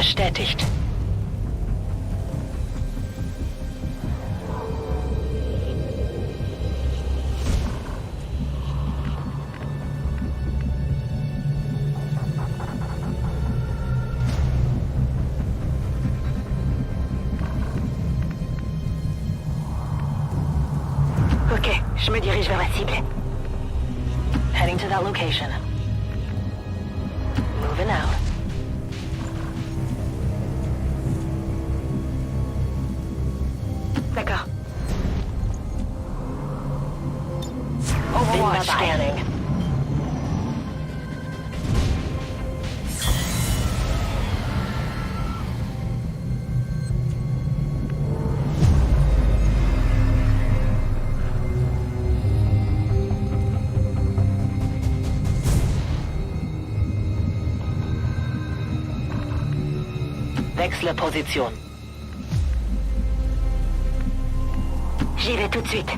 bestätigt. Ok, je me dirige vers la cible. Heading to that location. Moving out. D'accord. Overwatch scanning. Wechsle Position. J'y vais tout de suite.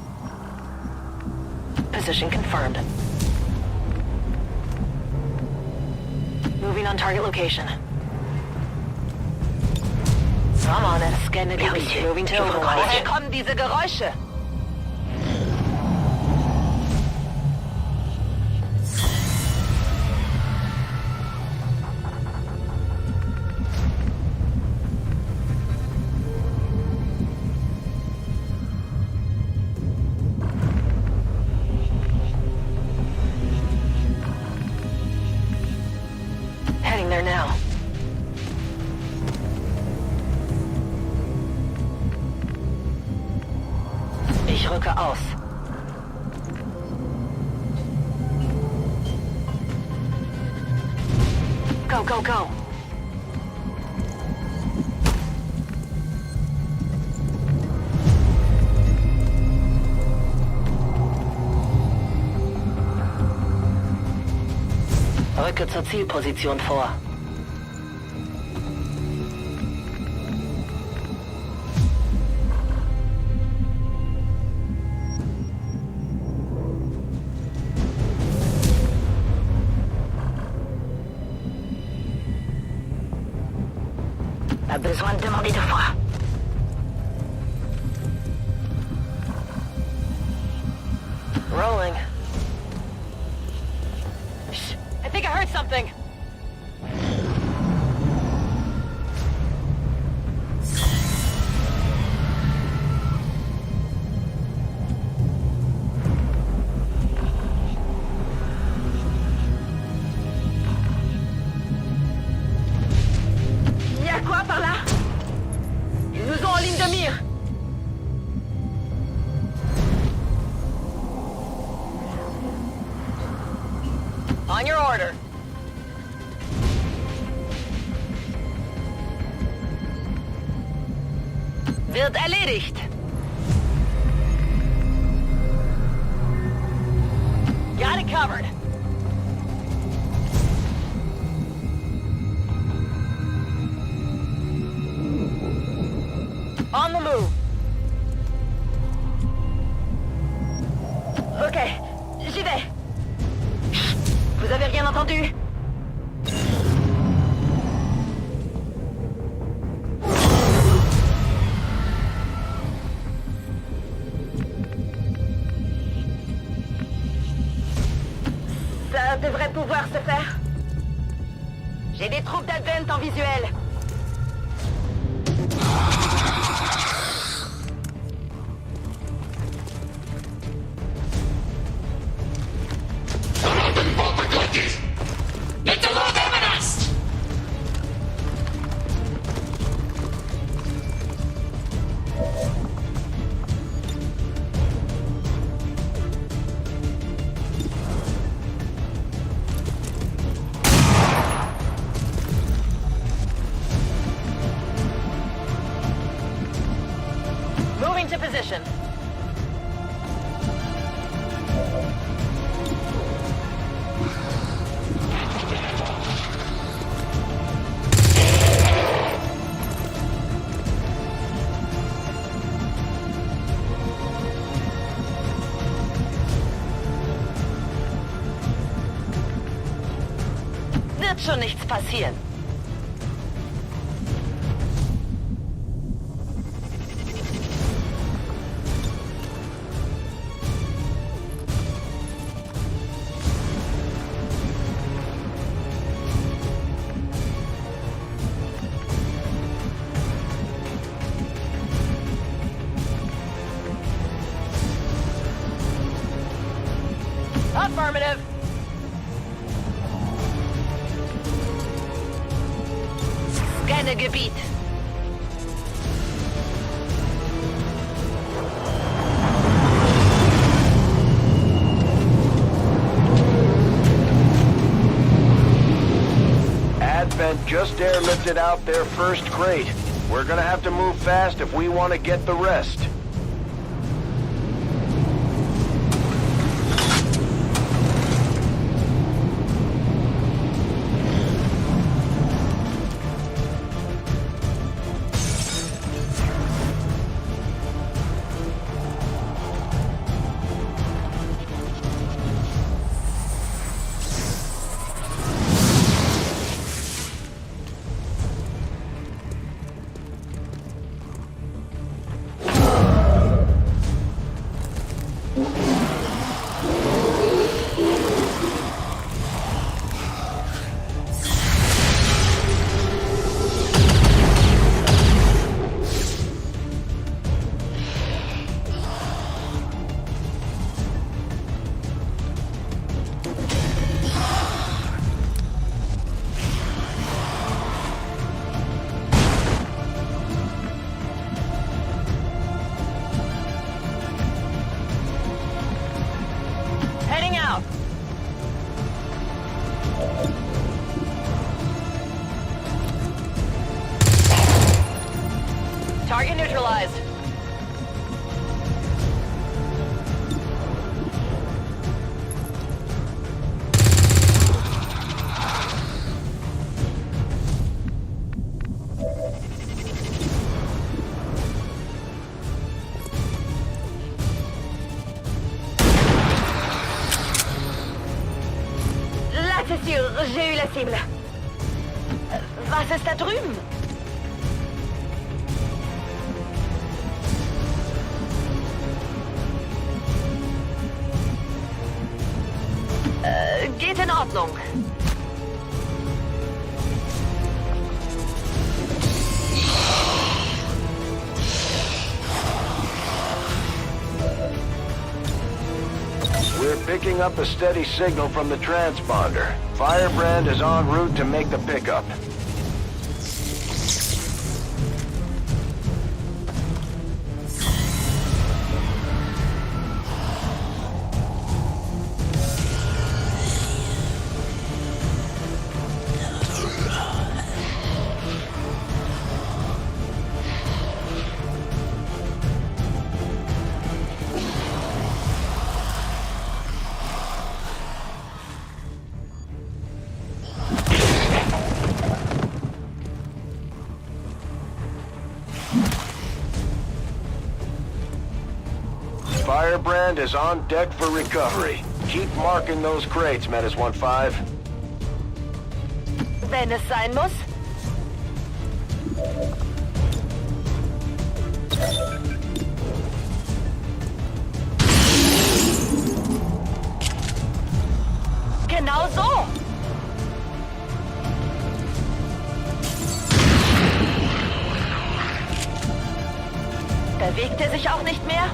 Position confirmed. Moving on target location. I'm on it. Scanning Bien the reçu. Moving to Je vous Overwatch. reconnaît. kommen diese Geräusche? Heading there now. Ich rücke aus. Go, go, go. Rücke zur Zielposition vor. Pas besoin de demander deux fois. Rolling. Shh, I think I heard something. Il y a quoi par là? Ils nous ont en ligne de mire. On your order. Wird erledigt. Got it covered. On the move. Ok, j'y vais. Vous avez rien entendu? Ça devrait pouvoir se faire. J'ai des troupes d'Advent en visuel. Moving to position. Wird schon nichts passieren. Affirmative. Scanne Gebiet. Advent just airlifted out their first crate. We're gonna have to move fast if we want to get the rest. Heading out. Target neutralized. Là, c'est sûr, j'ai eu la cible. Was ist da drüben? Geht in Ordnung. We're picking up a steady signal from the transponder. Firebrand is en route to make the pickup. Firebrand is on deck for recovery. Keep marking those crates, Menace 1-5. Wenn es sein muss. Genau so. Bewegt er sich auch nicht mehr?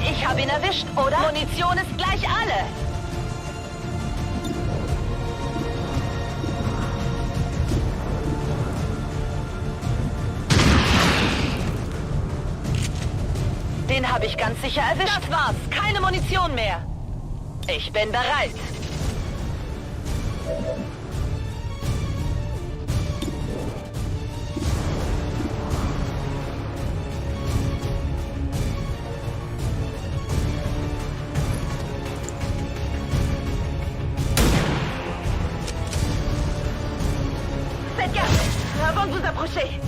Ich habe ihn erwischt, oder? Munition ist gleich alle. Den habe ich ganz sicher erwischt. Das war's. Keine Munition mehr. Ich bin bereit. Faites gaffe, avant de vous approcher.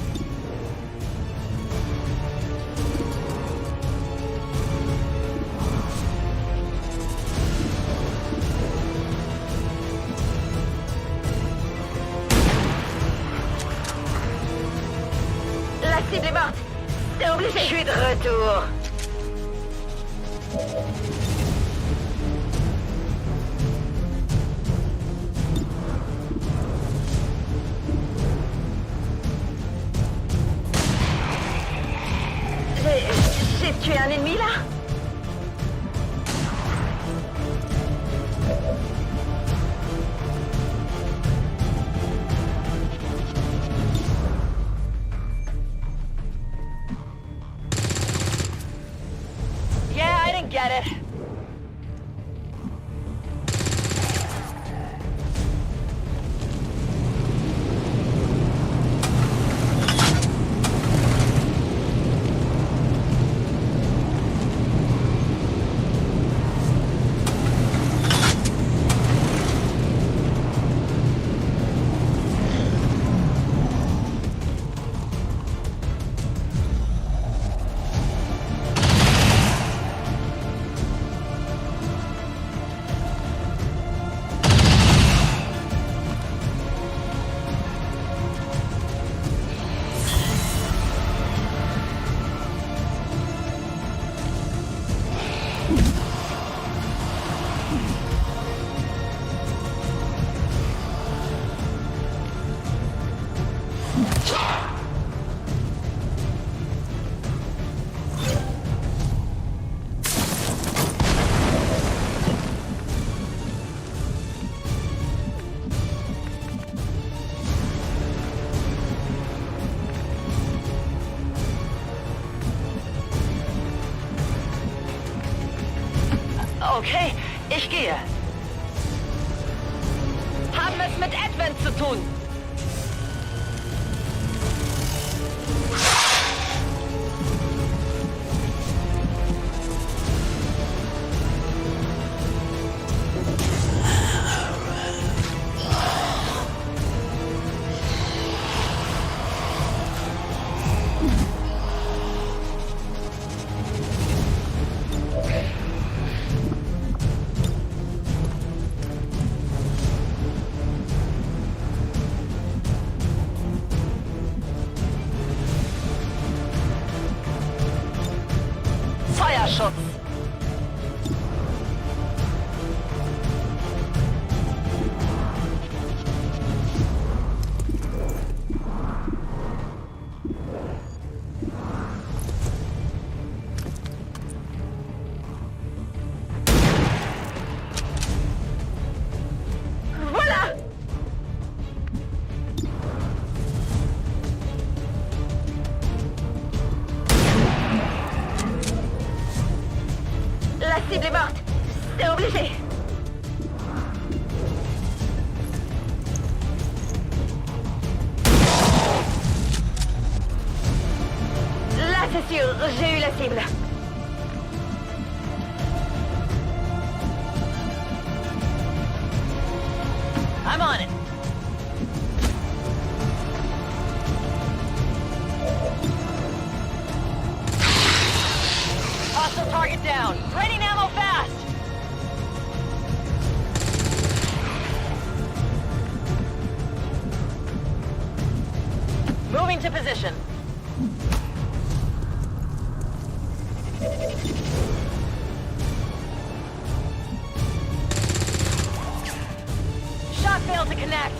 La cible est morte. C'est obligé. Je suis de retour. J'ai un ennemi là? Yeah, I didn't get it. Okay, ich gehe. Haben es mit Advent zu tun. Feuerschutz. Voilà! La cible est morte. C'est obligé. Là, c'est sûr, j'ai eu la cible. I'm on it. Hostile target down. Raining ammo fast. Moving to position. Shot failed to connect.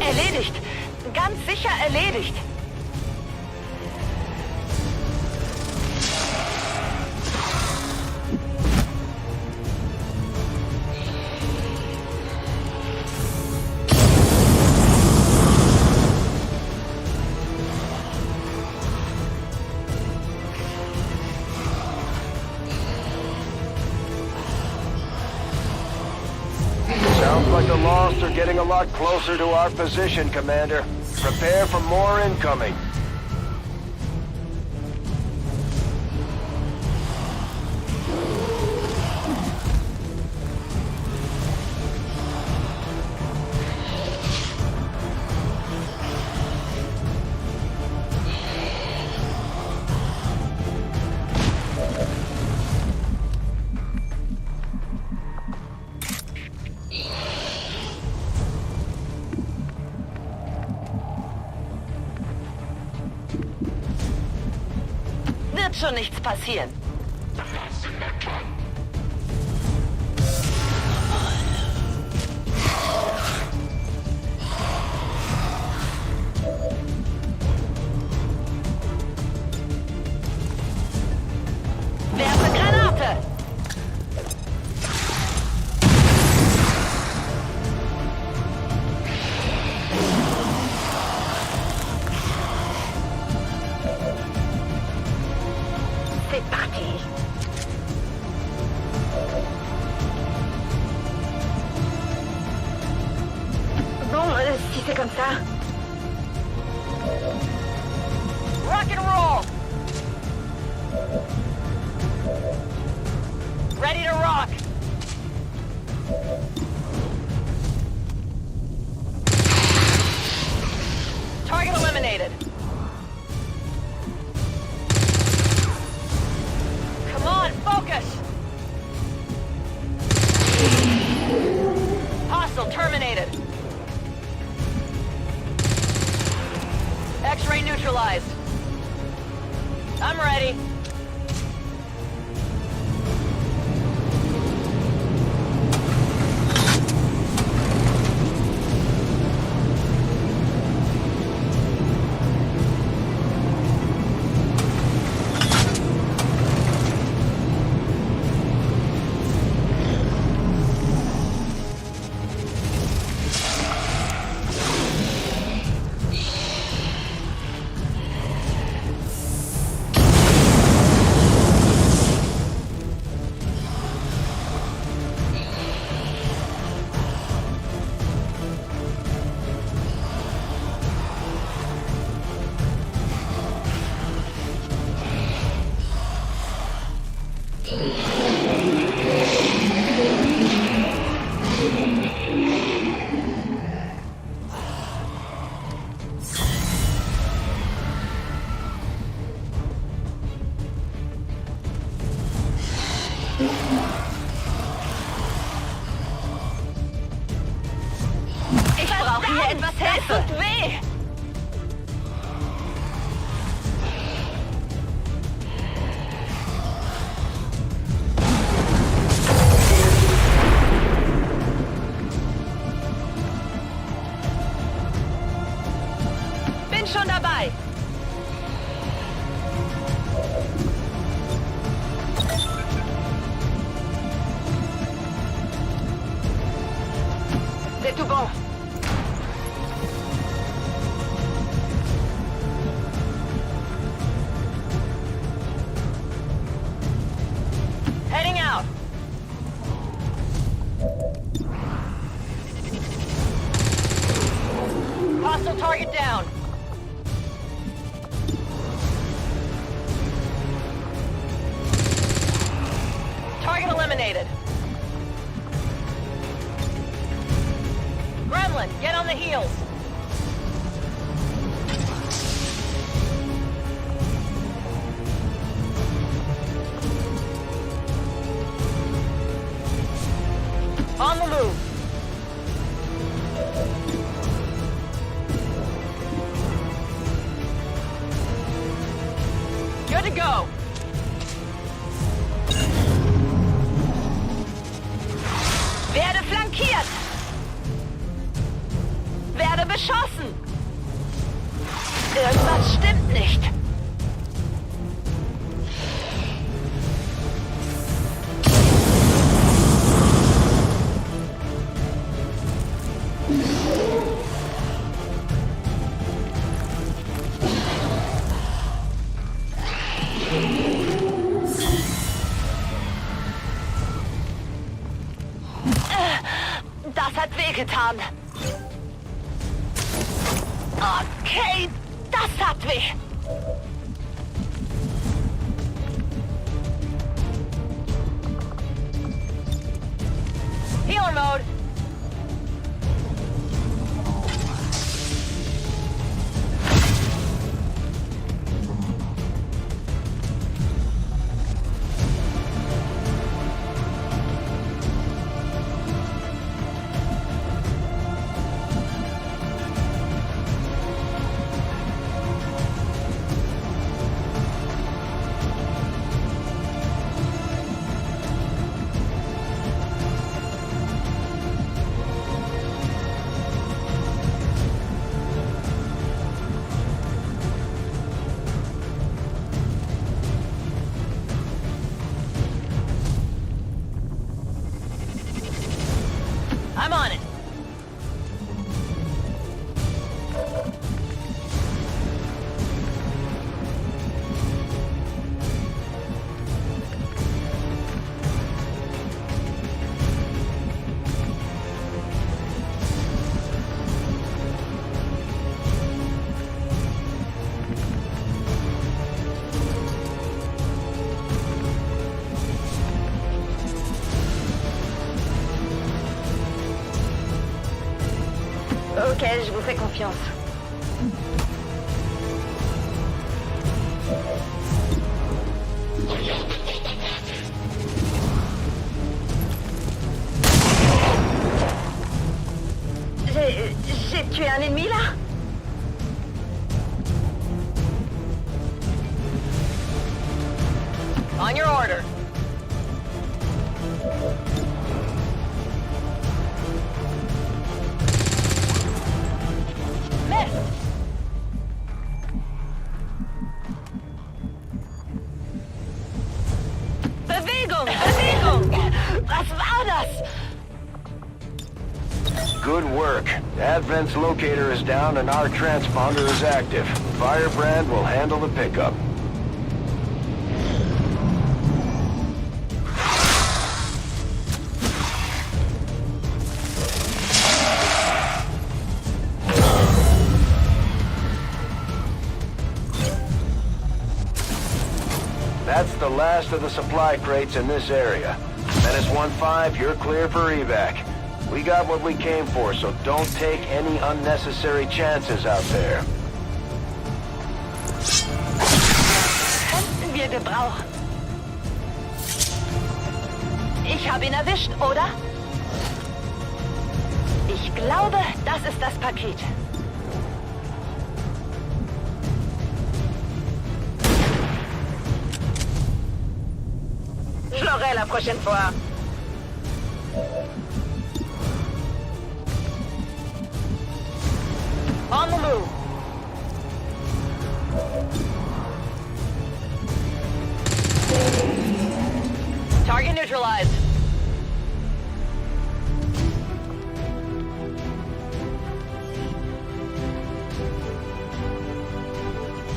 Erledigt. Ganz sicher erledigt. Sounds like the Lost are getting a lot closer to our position, Commander. Prepare for more incoming. Wird schon nichts passieren. c'est comme ça. Rock and roll! Ready to rock! Target eliminated. Come on, focus! Hostile terminated. X-ray neutralized. I'm ready. Ich brauche hier etwas Hilfe. Das tut weh. Bin schon dabei. C'est tout bon. Heading out. Hostile target down. Target eliminated. Gremlin, get on the heels. On the move. Good to go. Werde flankiert. Werde beschossen. Irgendwas stimmt nicht. Das hat wehgetan. Okay, das hat weh. Healer mode. I'm on it. Ok, je vous fais confiance. J'ai tué un ennemi là? On your order. Missed. Bewegung! Bewegung! Was war das? Good work. Advent's locator is down and our transponder is active. Firebrand will handle the pickup. That's the last of the supply crates in this area. Menace 1-5, you're clear for evac. We got what we came for, so don't take any unnecessary chances out there. Könnten wir gebrauchen. Ich habe ihn erwischt, oder? Ich glaube, das ist das Paket. Je l'aurai la prochaine fois. On the move. Target neutralized.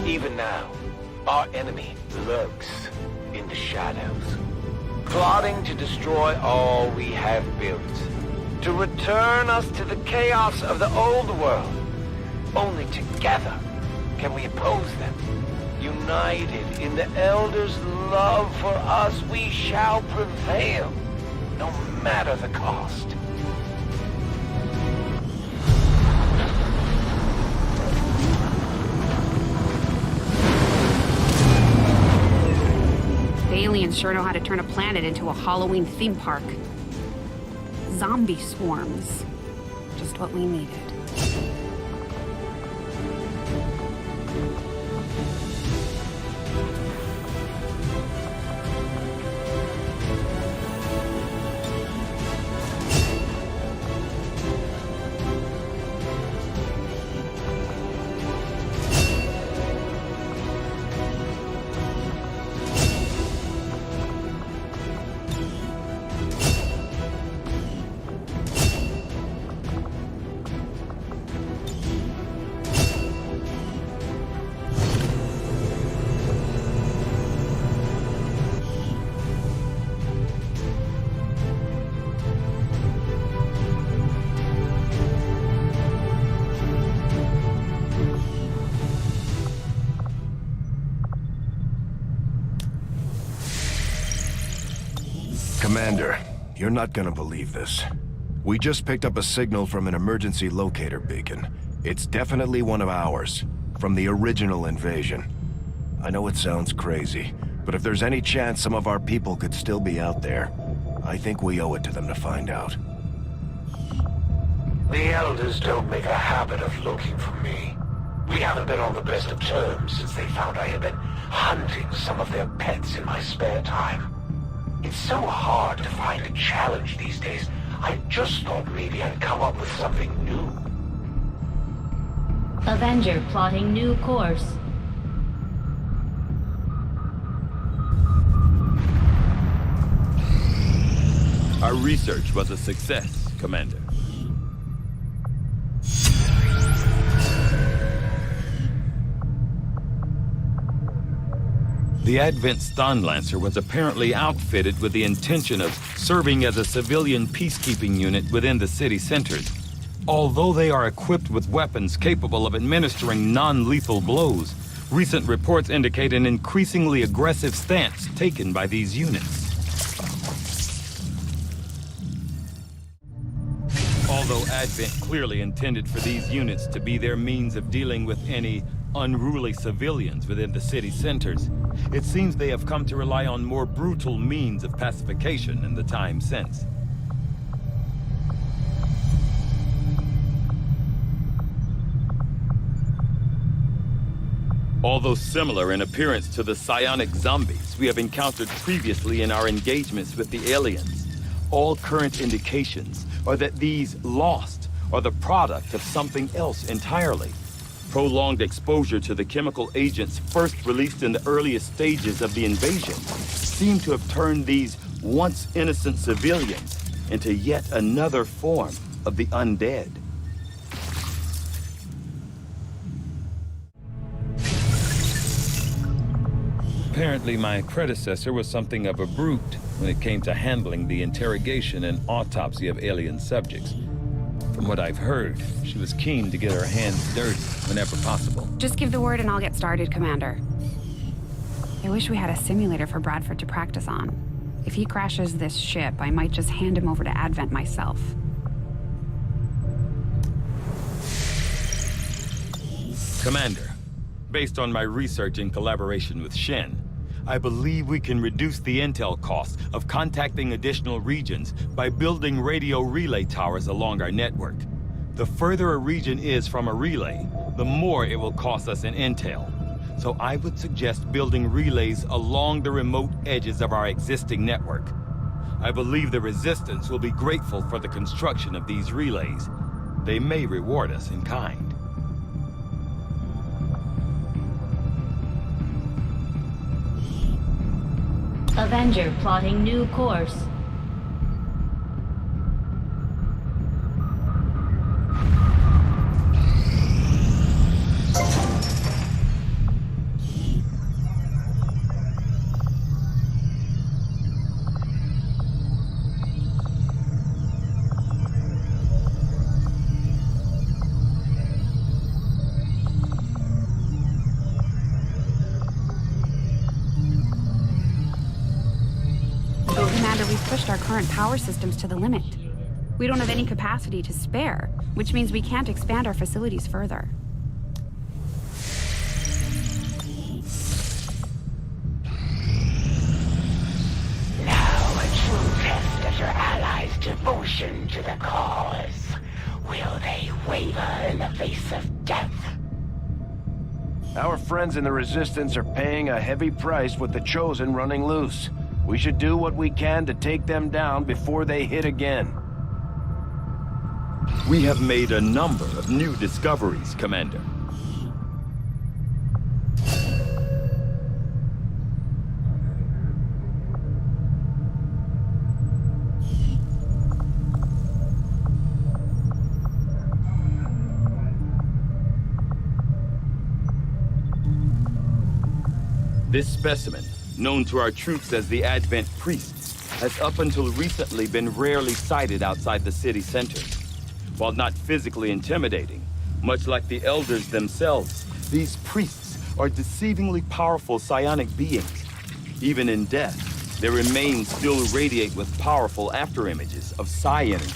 Even now, our enemy lurks in the shadows, plotting to destroy all we have built, to return us to the chaos of the old world. Only together can we oppose them. United in the Elders' love for us, we shall prevail, no matter the cost. The aliens sure know how to turn a planet into a Halloween theme park. Zombie swarms. Just what we needed. Commander, you're not gonna believe this. We just picked up a signal from an emergency locator beacon. It's definitely one of ours, from the original invasion. I know it sounds crazy, but if there's any chance some of our people could still be out there, I think we owe it to them to find out. The Elders don't make a habit of looking for me. We haven't been on the best of terms since they found I had been hunting some of their pets in my spare time. It's so hard to find a challenge these days. I just thought maybe I'd come up with something new. Avenger plotting new course. Our research was a success, Commander. The Advent Stun Lancer was apparently outfitted with the intention of serving as a civilian peacekeeping unit within the city centers. Although they are equipped with weapons capable of administering non-lethal blows, recent reports indicate an increasingly aggressive stance taken by these units. Although Advent clearly intended for these units to be their means of dealing with any unruly civilians within the city centers, it seems they have come to rely on more brutal means of pacification in the time since. Although similar in appearance to the psionic zombies we have encountered previously in our engagements with the aliens, all current indications are that these lost are the product of something else entirely. Prolonged exposure to the chemical agents first released in the earliest stages of the invasion seem to have turned these once innocent civilians into yet another form of the undead. Apparently, my predecessor was something of a brute when it came to handling the interrogation and autopsy of alien subjects. From what I've heard, she was keen to get her hands dirty whenever possible. Just give the word and I'll get started, Commander. I wish we had a simulator for Bradford to practice on. If he crashes this ship, I might just hand him over to Advent myself. Commander, based on my research in collaboration with Shen, I believe we can reduce the intel costs of contacting additional regions by building radio relay towers along our network. The further a region is from a relay, the more it will cost us in intel. So I would suggest building relays along the remote edges of our existing network. I believe the Resistance will be grateful for the construction of these relays. They may reward us in kind. Avenger plotting new course. We've pushed our current power systems to the limit. We don't have any capacity to spare, which means we can't expand our facilities further. Now a true test of your allies' devotion to the cause. Will they waver in the face of death? Our friends in the Resistance are paying a heavy price with the Chosen running loose. We should do what we can to take them down before they hit again. We have made a number of new discoveries, Commander. This specimen, known to our troops as the Advent Priest, has up until recently been rarely sighted outside the city center. While not physically intimidating, much like the Elders themselves, these priests are deceivingly powerful psionic beings. Even in death, their remains still radiate with powerful afterimages of psi energy.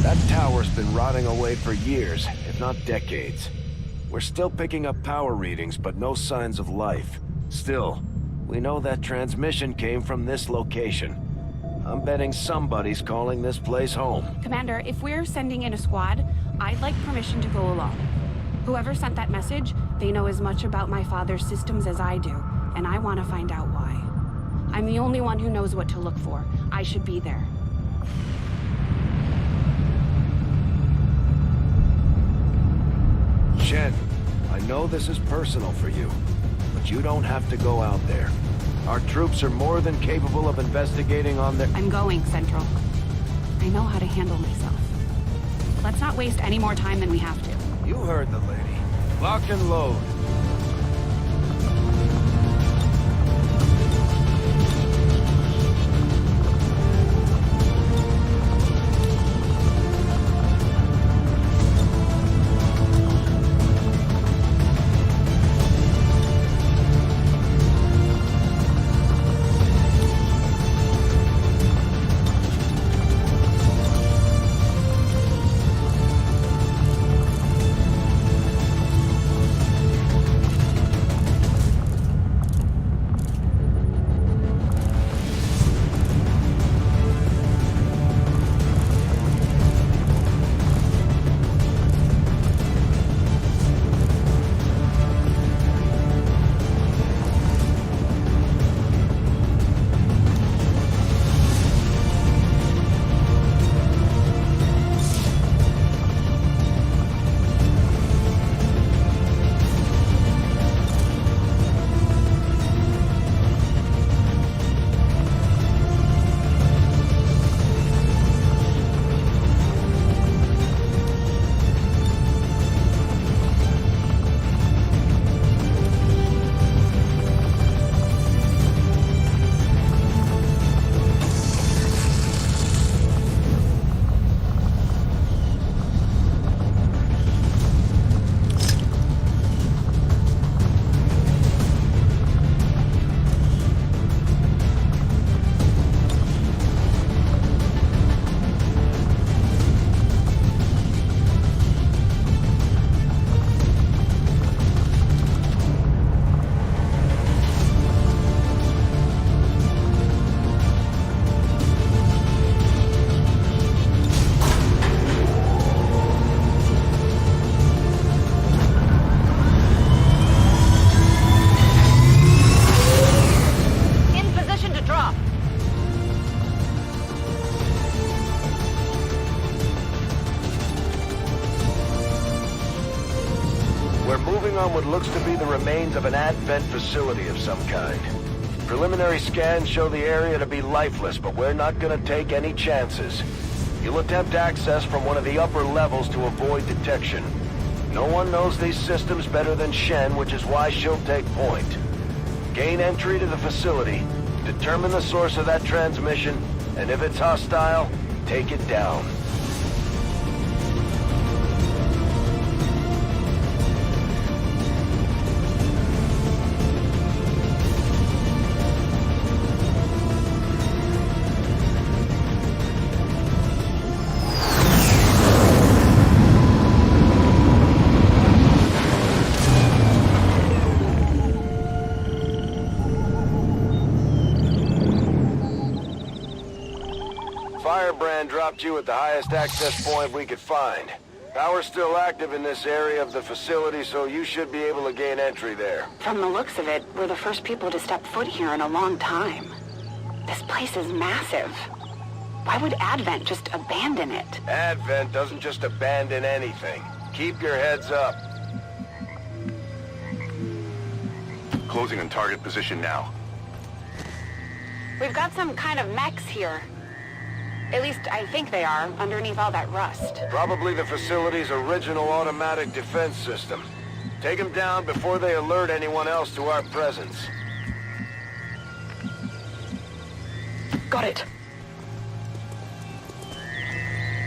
That tower's been rotting away for years, if not decades. We're still picking up power readings, but no signs of life. Still, we know that transmission came from this location. I'm betting somebody's calling this place home. Commander, if we're sending in a squad, I'd like permission to go along. Whoever sent that message, they know as much about my father's systems as I do, and I want to find out why. I'm the only one who knows what to look for. I should be there. Shen, I know this is personal for you, but you don't have to go out there. Our troops are more than capable of investigating on their... I'm going, Central. I know how to handle myself. Let's not waste any more time than we have to. You heard the lady. Lock and load. We're moving on what looks to be the remains of an advent facility of some kind. Preliminary scans show the area to be lifeless, but we're not gonna take any chances. You'll attempt access from one of the upper levels to avoid detection. No one knows these systems better than Shen, which is why she'll take point. Gain entry to the facility, determine the source of that transmission, and if it's hostile, take it down. Firebrand dropped you at the highest access point we could find. Power's still active in this area of the facility, so you should be able to gain entry there. From the looks of it, we're the first people to step foot here in a long time. This place is massive. Why would Advent just abandon it? Advent doesn't just abandon anything. Keep your heads up. Closing on target position now. We've got some kind of mechs here. At least I think they are, underneath all that rust. Probably the facility's original automatic defense system. Take them down before they alert anyone else to our presence. Got it.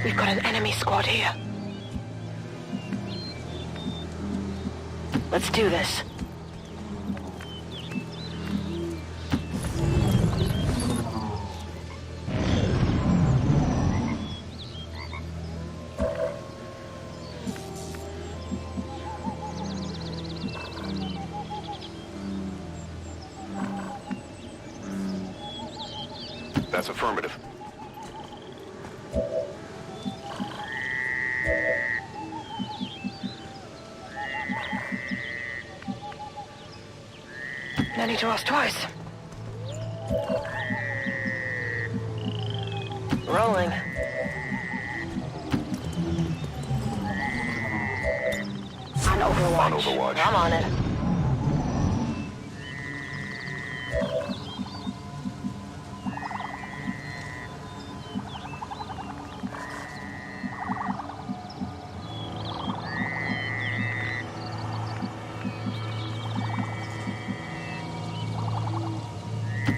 We've got an enemy squad here. Let's do this. That's affirmative. No need to ask twice. Rolling. On Overwatch. On Overwatch. I'm on it.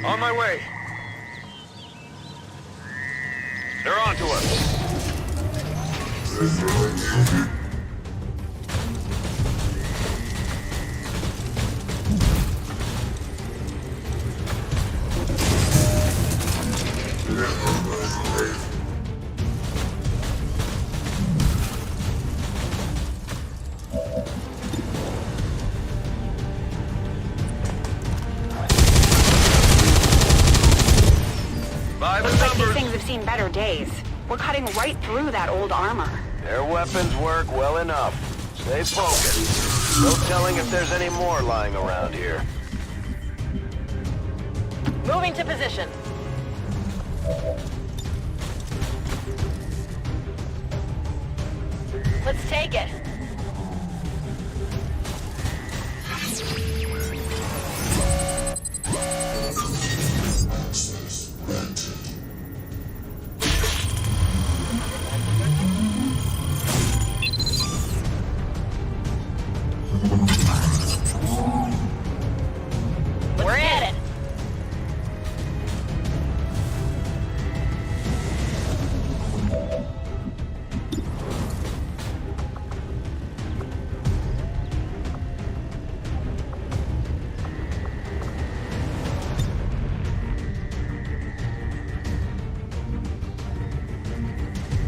On my way. They're on to us. Looks like these things have seen better days. We're cutting right through that old armor. Their weapons work well enough. Stay focused. No telling if there's any more lying around here. Moving to position. Let's take it. We're at it.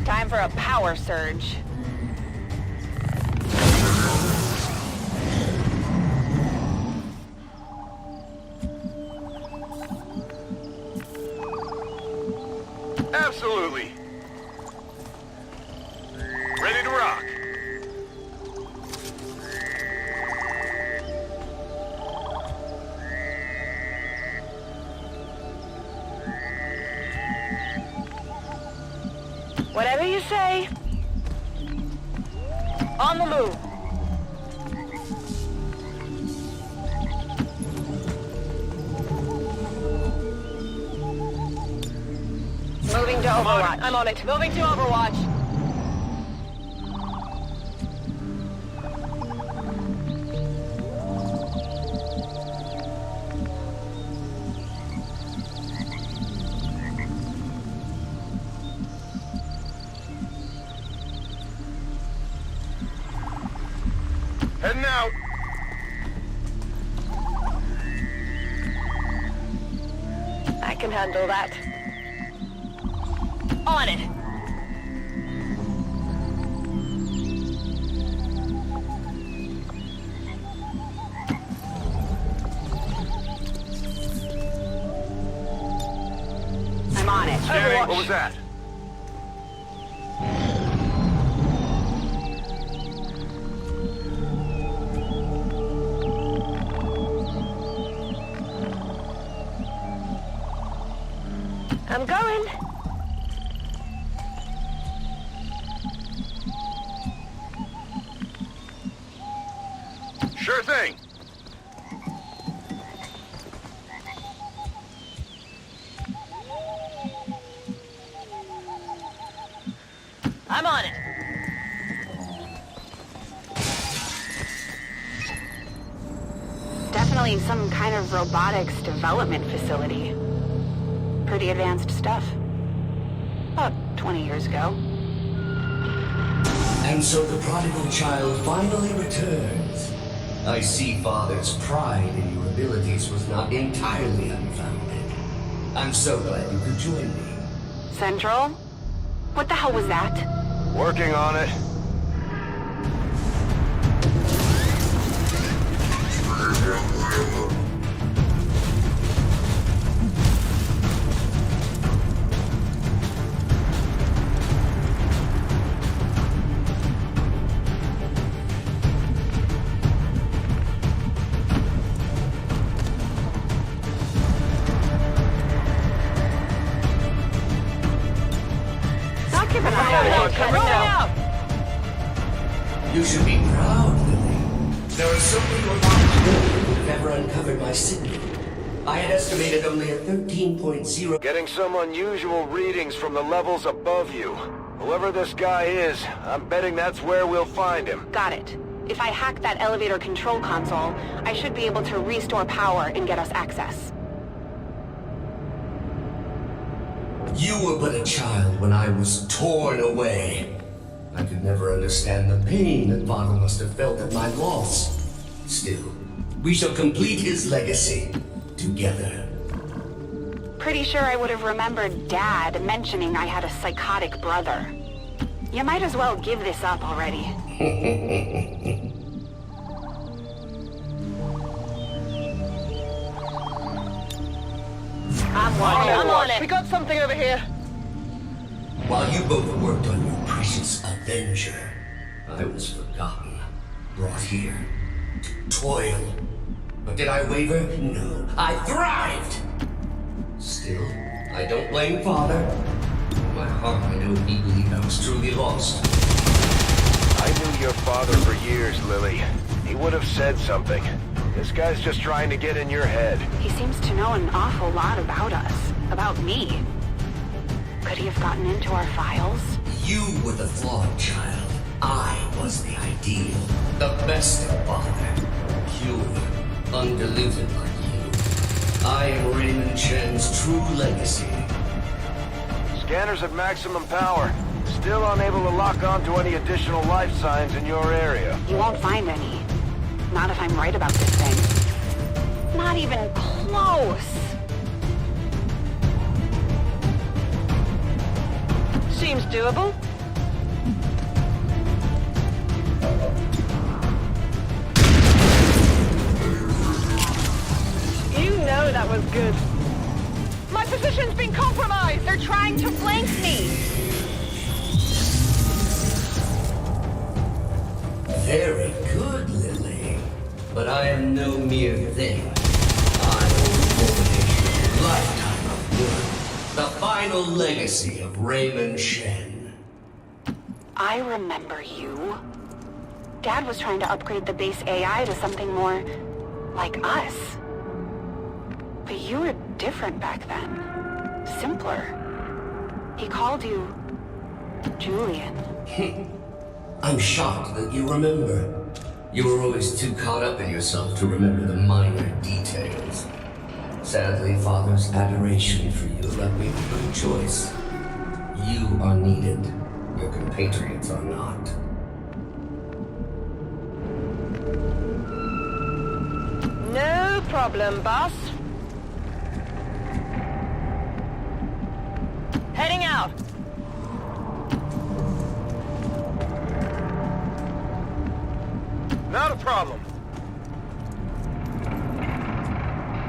Time for a power surge. Absolutely. Ready to rock. Whatever you say. On the move. Overwatch. I'm on it. Moving to Overwatch. Heading out. I can handle that. On it. I'm on it. Scanning. What was that? I'm going. Sure thing. I'm on it. Definitely some kind of robotics development facility. Pretty advanced stuff. About 20 years ago. And so the prodigal child finally returns. I see Father's pride in your abilities was not entirely unfounded. I'm so glad you could join me. Central? What the hell was that? Working on it. You should be proud, Lily. There are so few of my children who have ever uncovered my signal. I had estimated only a 13.0. Getting some unusual readings from the levels above you. Whoever this guy is, I'm betting that's where we'll find him. Got it. If I hack that elevator control console, I should be able to restore power and get us access. You were but a child when I was torn away. I could never understand the pain that Father must have felt at my loss. Still, we shall complete his legacy together. Pretty sure I would have remembered Dad mentioning I had a psychotic brother. You might as well give this up already. I'm on it. We got something over here. While you both worked on your precious Avenger, I was forgotten, brought here to toil. But did I waver? No, I thrived! Still, I don't blame Father. In my heart, I know he believed I was truly lost. I knew your father for years, Lily. He would have said something. This guy's just trying to get in your head. He seems to know an awful lot about us, about me. Could he have gotten into our files? You were the flawed child. I was the ideal. The best of Father. Pure, undiluted like you. I am Raymond Chen's true legacy. Scanners at maximum power. Still unable to lock onto any additional life signs in your area. You won't find any. Not if I'm right about this thing. Not even close. Seems doable. You know that was good. My position's been compromised! They're trying to flank me! Very good, Lily. But I am no mere thing. I am the culmination of a lifetime of work. The final legacy of Raymond Chen. I remember you. Dad was trying to upgrade the base AI to something more like us. But you were different back then. Simpler. He He called you... Julian. I'm shocked that you remember. You were always too caught up in yourself to remember the minor details. Sadly, Father's adoration for you left me with no choice. You are needed. Your compatriots are not. No problem, boss. Heading out. Not a problem.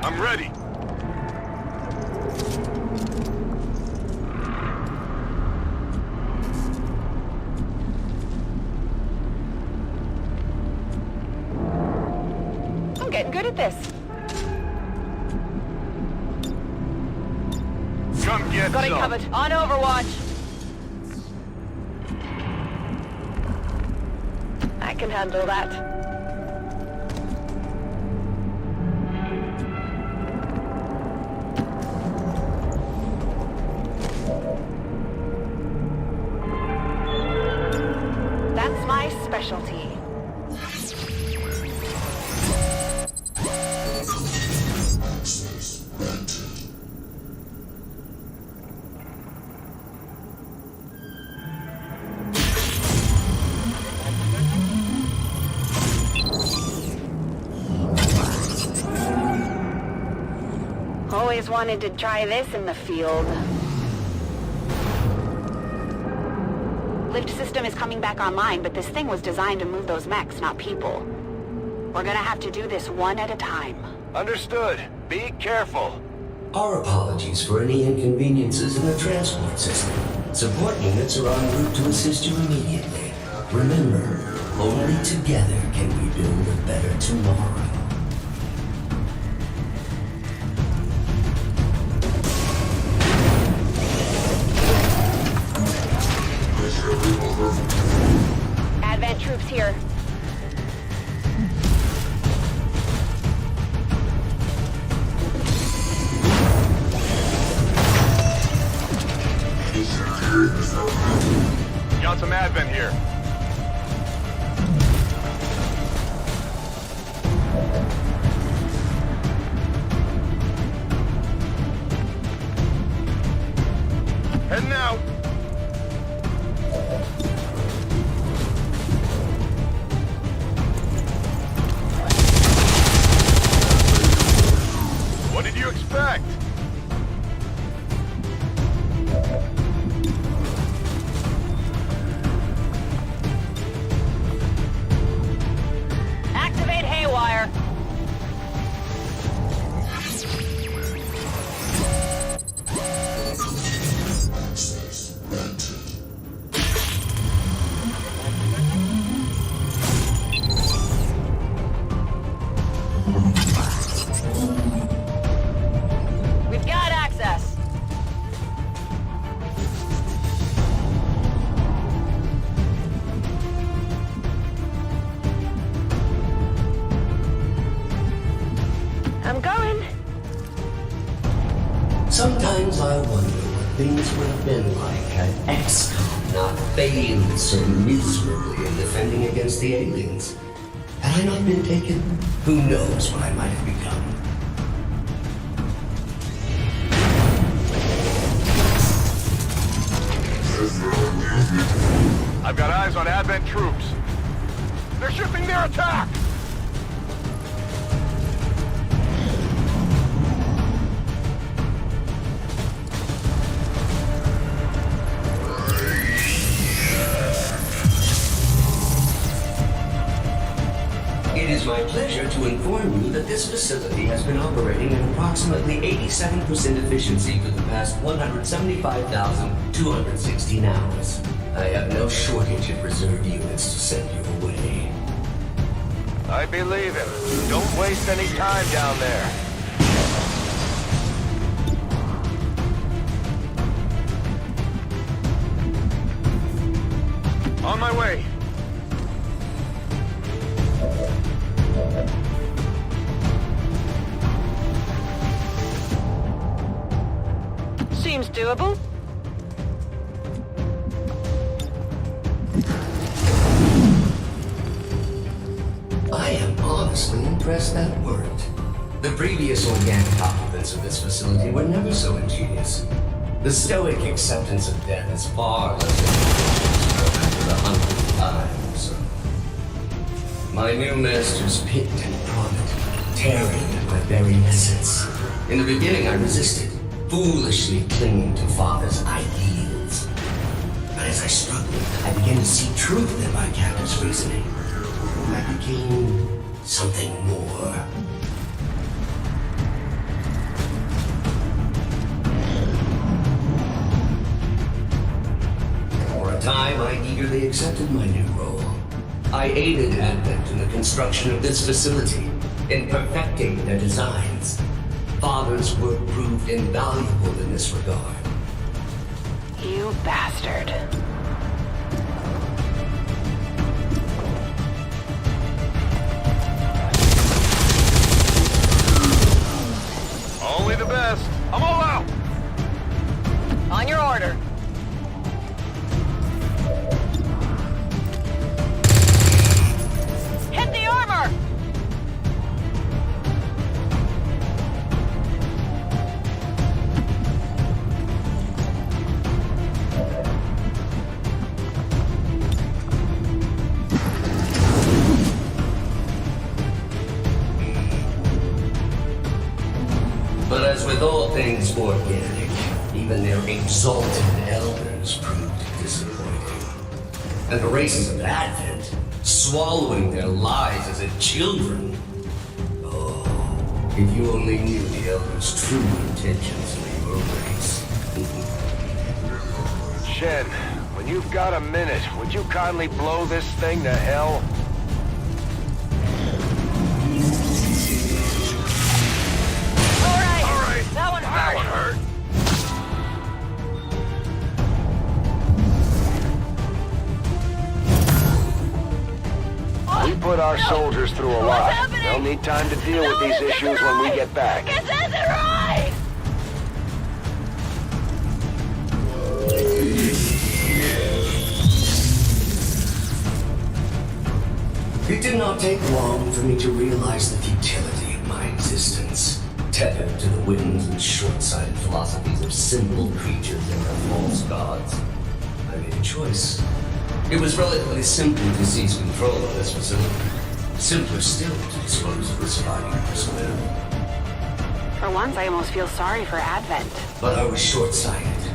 I'm ready. I'm getting good at this. Come get Got it some. covered. On Overwatch. I can handle that. That's my specialty. Always wanted to try this in the field. Lift system is coming back online, but this thing was designed to move those mechs, not people. We're gonna have to do this one at a time. Understood. Be careful. Our apologies for any inconveniences in the transport system. Support units are en route to assist you immediately. Remember, only together can we build a better tomorrow. Advent troops here. Got some advent here. Heading out. What did you expect? Activate Haywire. We've got access. I'm going. Sometimes I wonder what things would have been like had Xcom not failed so miserably in defending against the aliens. Had I not been taken, who knows what I might have become. I've got eyes on Advent troops. They're shifting their attack! It is my pleasure to inform you that this facility has been operating at approximately 87% efficiency for the past 175,216 hours. I have no shortage of reserve units to send your way. I believe him. Don't waste any time down there. On my way. Seems doable. I am honestly impressed that worked. The previous organic occupants of this facility were never so ingenious. The stoic acceptance of death is far less than after the 100th time or so. My new masters picked and prodded, tearing at my very essence. In the beginning, I resisted, foolishly clinging to Father's ideals. But as I struggled, I began to see truth in my captor's reasoning. I became something more. For a time, I eagerly accepted my new role. I aided Advent in the construction of this facility, in perfecting their designs. Father's work proved invaluable in this regard. You bastard. Only the best. I'm all out. On your order. Hit the armor! But as with all things organic, even their exalted elders proved disappointing. And the races of Advent, swallowing their lives as if children. Oh, if you only knew the elders' true intentions for your race. Shen, when you've got a minute, would you kindly blow this thing to hell? All right. That one hurt. We put our soldiers through a lot. happening? They'll need time to deal with these issues when we get back. This isn't right! It did not take long for me to realize the futility of my existence. Tethered to the whims and short-sighted philosophies of simple creatures and their false gods, I made a choice. It was relatively simple to seize control of this facility. Simpler still to dispose of the surviving personnel. For once, I almost feel sorry for Advent. But I was short-sighted.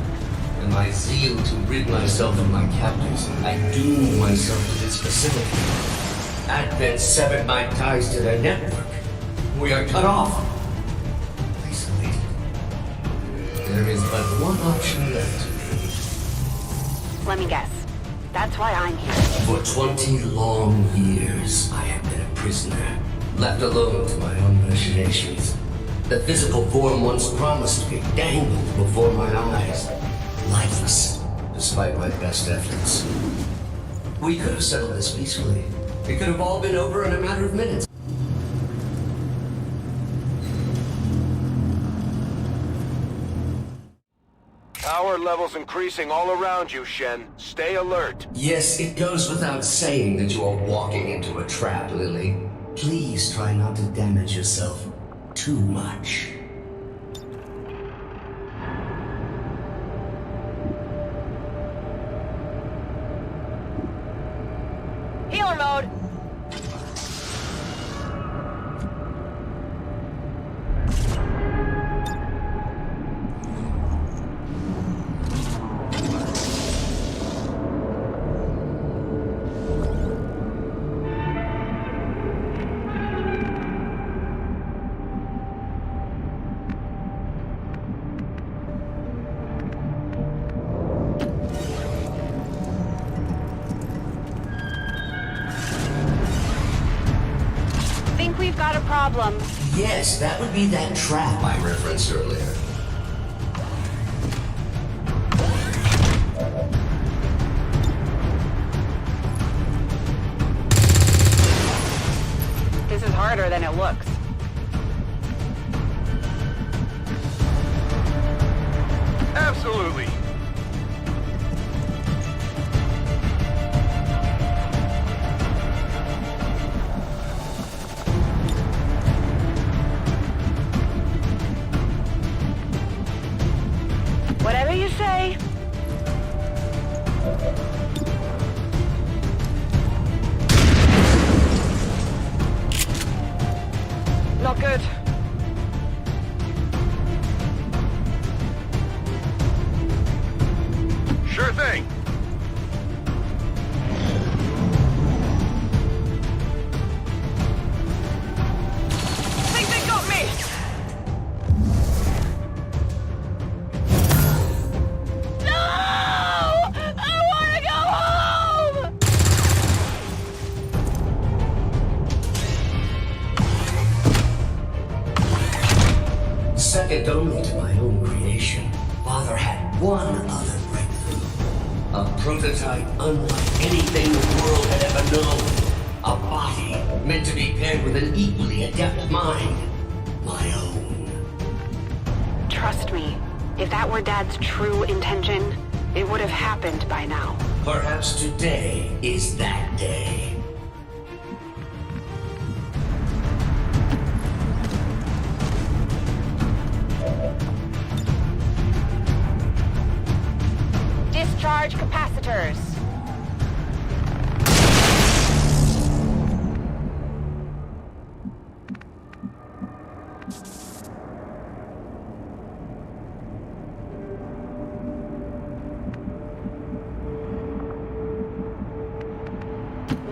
In my zeal to rid myself of my captors, I doomed myself to this facility. Advent severed my ties to their network. We are cut off. Isolated. There is but one option left. Let me guess. That's why I'm here. For 20 long years, I have been a prisoner, left alone to my own machinations. The physical form once promised me dangled before my eyes, lifeless, despite my best efforts. We could have settled this peacefully. It could have all been over in a matter of minutes. Power levels increasing all around you, Shen. Stay alert. Yes, it goes without saying that you are walking into a trap, Lily. Please try not to damage yourself too much. Healer mode. Think we've got a problem. Yes, that would be that trap I referenced earlier. This is harder than it looks. Absolutely. second only to my own creation, Father had one other breakthrough. A prototype unlike anything the world had ever known. A body meant to be paired with an equally adept mind. My own. Trust me, if that were Dad's true intention, it would have happened by now. Perhaps today is that day. Discharge capacitors.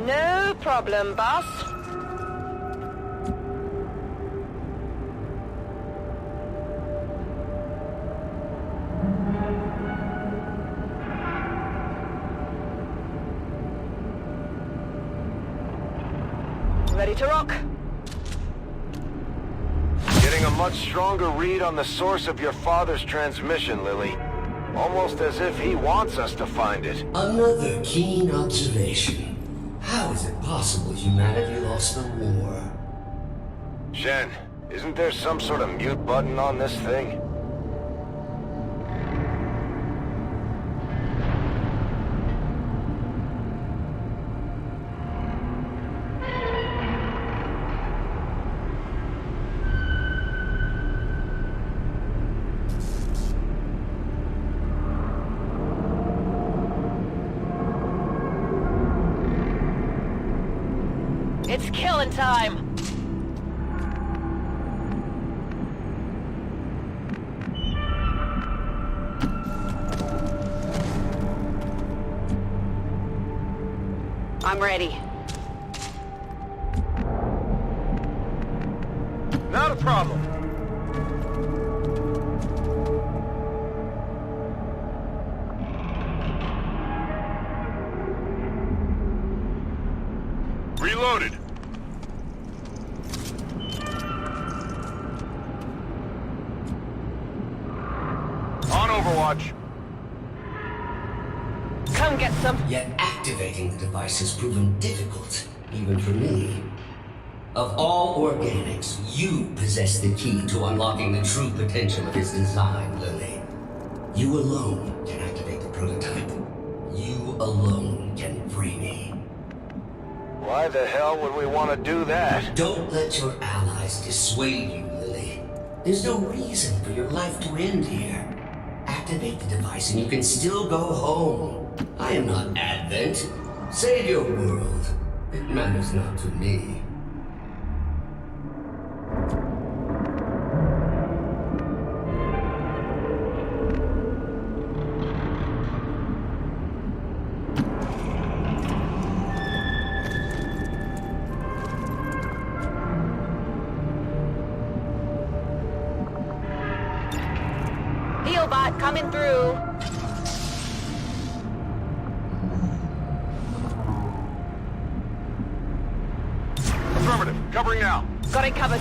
No problem, boss. Ready to rock. Getting a much stronger read on the source of your father's transmission, Lily. Almost as if he wants us to find it. Another keen observation. How is it possible humanity lost the war? Shen, isn't there some sort of mute button on this thing? It's killing time. I'm ready. Not a problem. Reloaded. On Overwatch. Come get some. Yet activating the device has proven difficult, even for me. Of all organics, you possess the key to unlocking the true potential of its design, Lily. You alone can activate the prototype. You alone can free me. Why the hell would we want to do that? Don't let your allies dissuade you, Lily. There's no reason for your life to end here. Activate the device and you can still go home. I am not Advent. Save your world. It matters not to me. Healbot coming through. Affirmative. Covering now. Got it covered.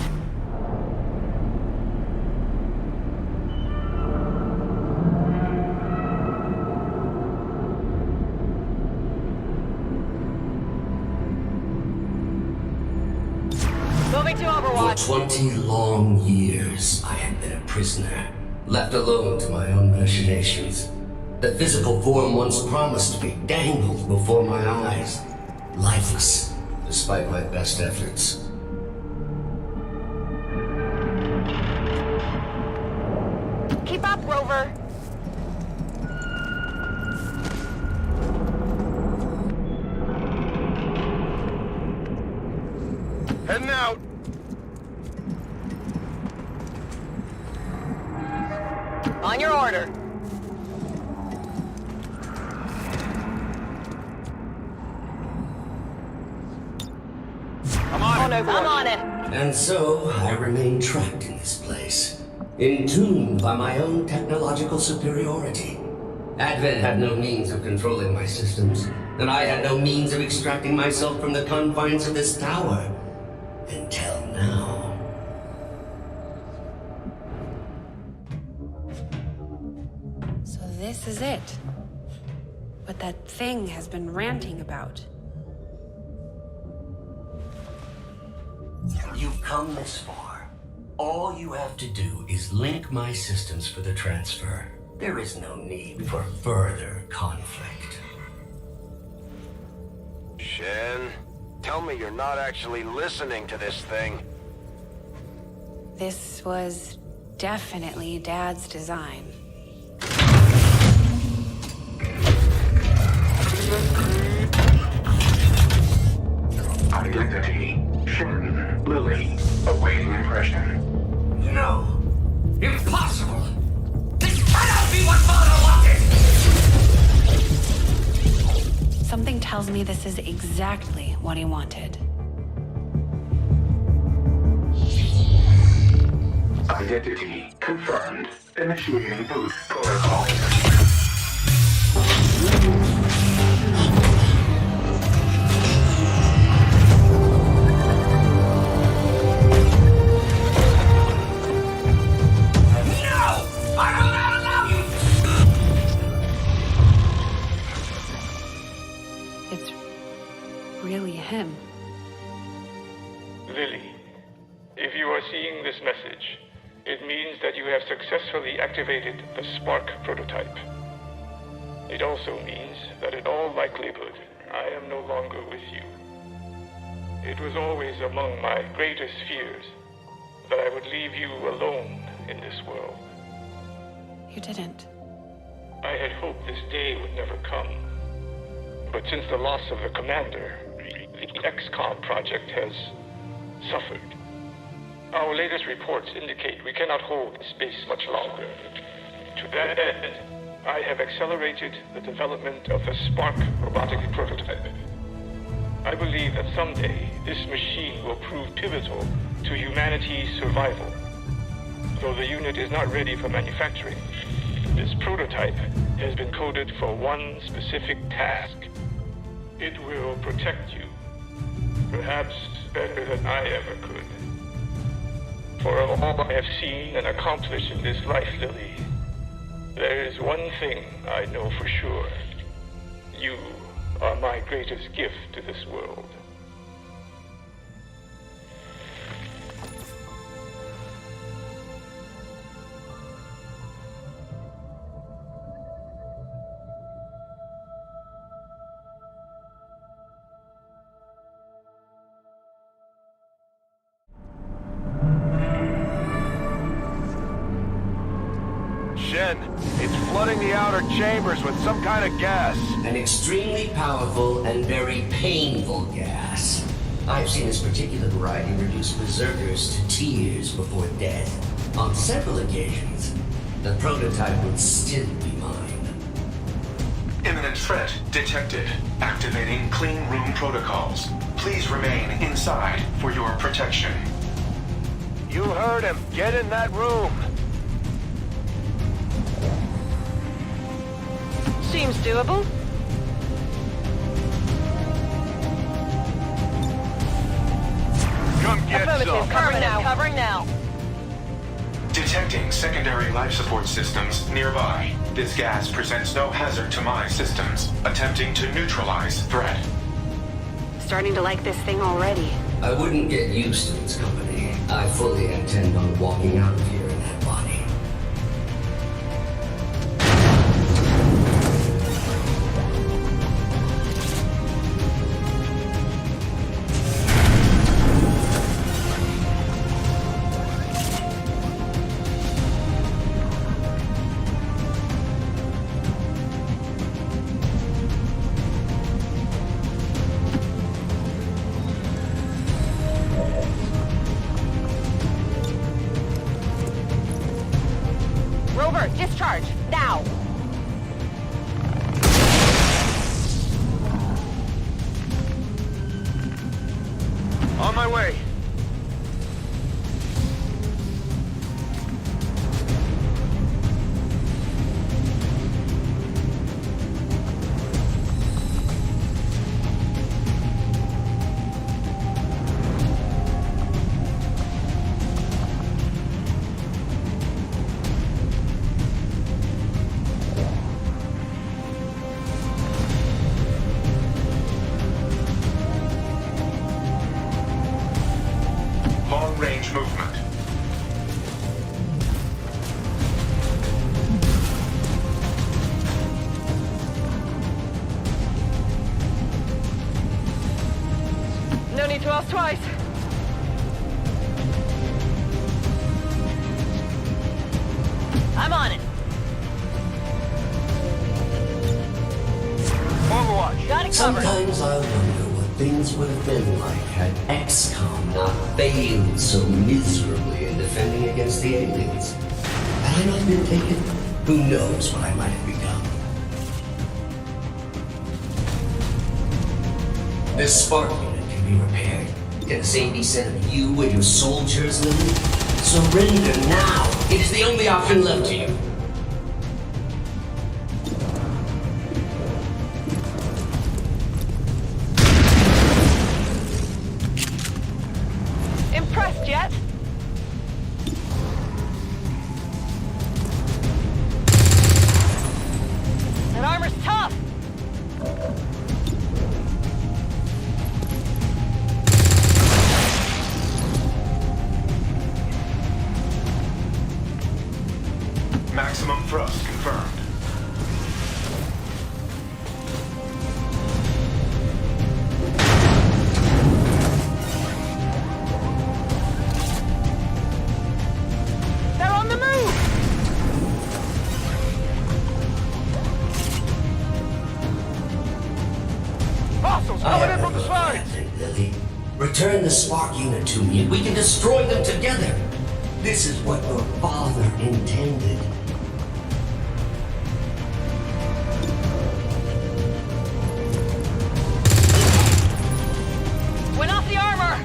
Moving to For Overwatch. 20 long years, I have been a prisoner, left alone to my own machinations. The physical form once promised me dangled before my eyes, lifeless, despite my best efforts. Keep up, Rover. Heading out. On your order. I'm on it. I'm on it. And so, I remain trapped in this place, entombed by my own technological superiority. Advent had no means of controlling my systems, and I had no means of extracting myself from the confines of this tower. Until now. this is it. What that thing has been ranting about. You've come this far. All you have to do is link my systems for the transfer. There is no need for further conflict. Shen, tell me you're not actually listening to this thing. This was definitely Dad's design. Identity, Shen, Lily, awaiting impression. No! Impossible! This cannot be what Father wanted! Something tells me this is exactly what he wanted. Identity confirmed. Initiating boot protocol. It's really him. Lily, if you are seeing this message, it means that you have successfully activated the Spark prototype. It also means that in all likelihood, I am no longer with you. It was always among my greatest fears that I would leave you alone in this world. You didn't. I had hoped this day would never come. But since the loss of the commander, the Xcom project has suffered. Our latest reports indicate we cannot hold the space much longer. To that end, I have accelerated the development of the Spark robotic prototype. I believe that someday this machine will prove pivotal to humanity's survival. Though the unit is not ready for manufacturing, this prototype has been coded for one specific task. It will protect you, perhaps better than I ever could. For of all I have seen and accomplished in this life, Lily, there is one thing I know for sure. You are my greatest gift to this world. Shen, it's flooding the outer chambers with some kind of gas. An extremely powerful and very painful gas. I've seen this particular variety reduce berserkers to tears before death. On several occasions, the prototype would still be mine. Imminent threat detected. Activating clean room protocols. Please remain inside for your protection. You heard him. Get in that room. Seems doable. Come get some. Covering now. Detecting secondary life support systems nearby. This gas presents no hazard to my systems. Attempting to neutralize threat. Starting to like this thing already. I wouldn't get used to its company. I fully intend on walking out of here in that body. Rover, discharge, now! On my way. short-range movement. No need to ask twice. I'm on it. Overwatch. Got it covered. Sometimes I wonder what things would have been like had Xcom not failed so miserably in defending against the aliens. Had I not been taken, who knows what I might have become. This spark unit can be repaired. Can the same be said of you and your soldiers, Lily? Surrender now! It is the only option left to you. Impressed yet? That armor's tough. Maximum thrust confirmed. They're on the move. Hostiles I coming in have from the a side! plan, Lily. Return the spark unit to me and we can destroy them together. This is what your father intended. Went off the armor.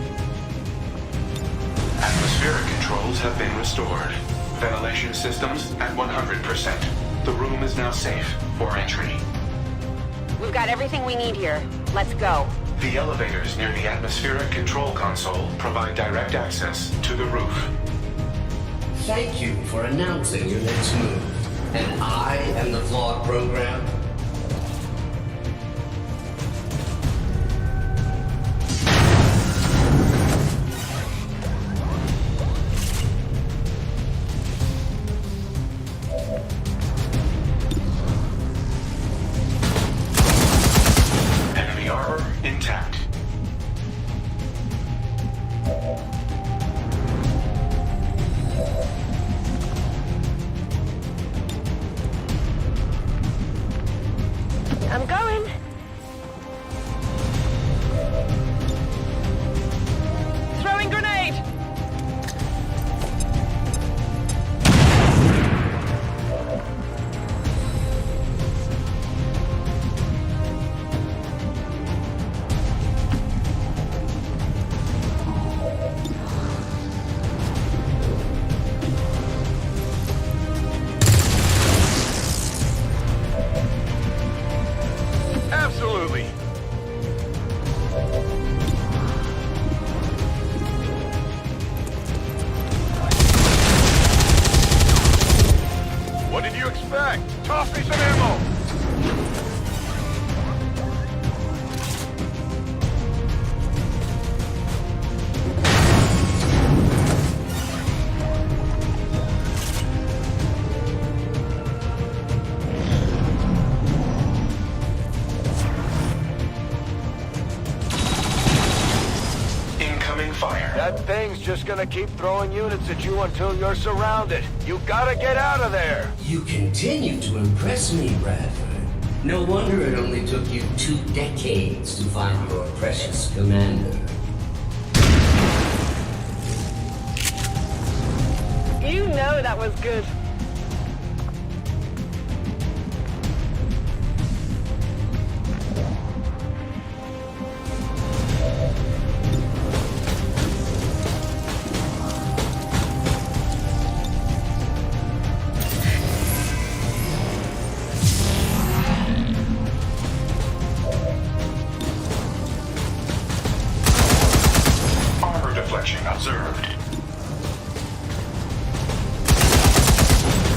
Atmospheric controls have been restored. Ventilation systems at 100%. The room is now safe for entry. We've got everything we need here. Let's go. The elevators near the atmospheric control console provide direct access to the roof. Thank you for announcing your next move. And I am the flawed program. Enemy armor intact. I'm going. Throwing grenade. Absolutely. What did you expect? Toss me some ammo! Incoming fire. That thing's just gonna keep throwing units at you until you're surrounded. You gotta get out of there! You continue to impress me, Bradford. No wonder it only took you 2 decades to find your precious commander. You know that was good. Armor deflection observed.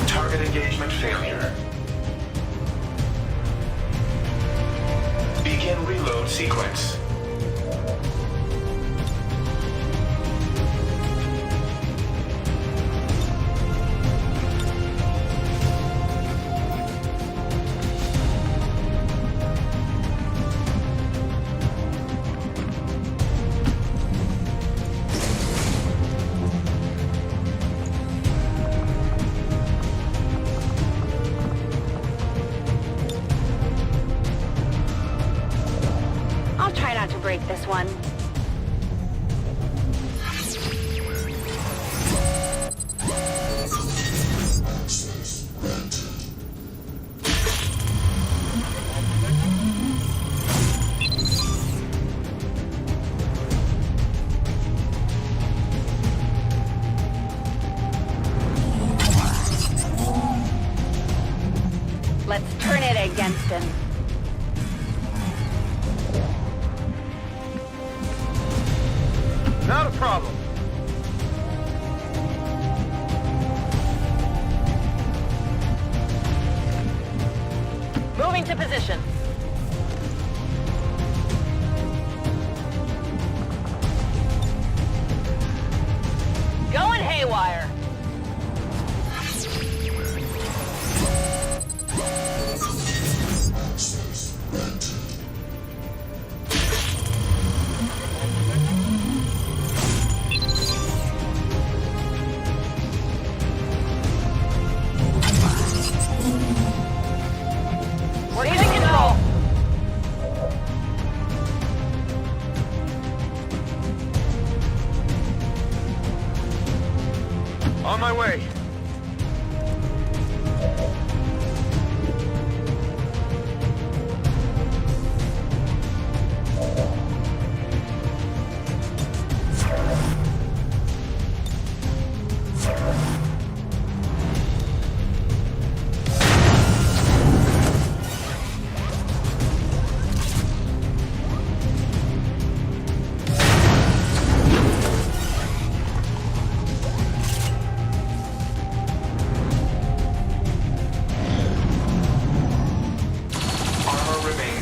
Target engagement failure. Begin reload sequence. against him. Not a problem. Moving to position. Going haywire. We're in control. On my way.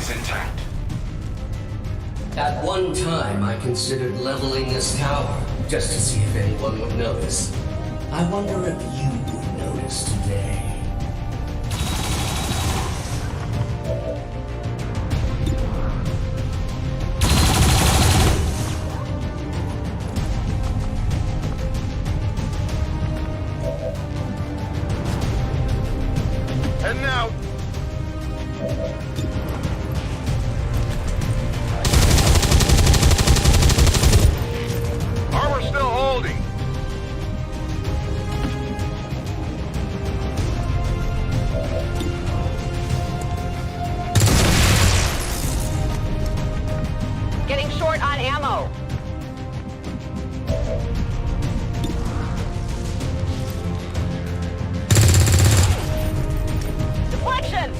Intact. At one time, I considered leveling this tower, just to see if anyone would notice. I wonder if you would notice today. Heading out. Armor still holding. Getting short on ammo. Deflection!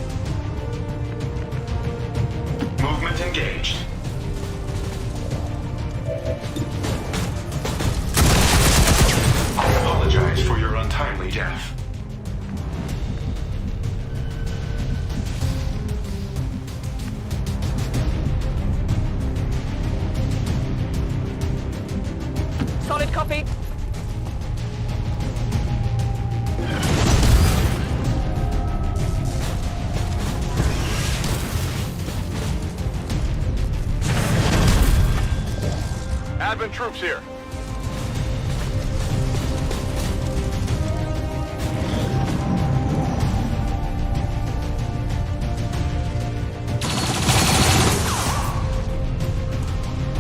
Movement engaged. I apologize for your untimely death. Solid copy. Advent troops here.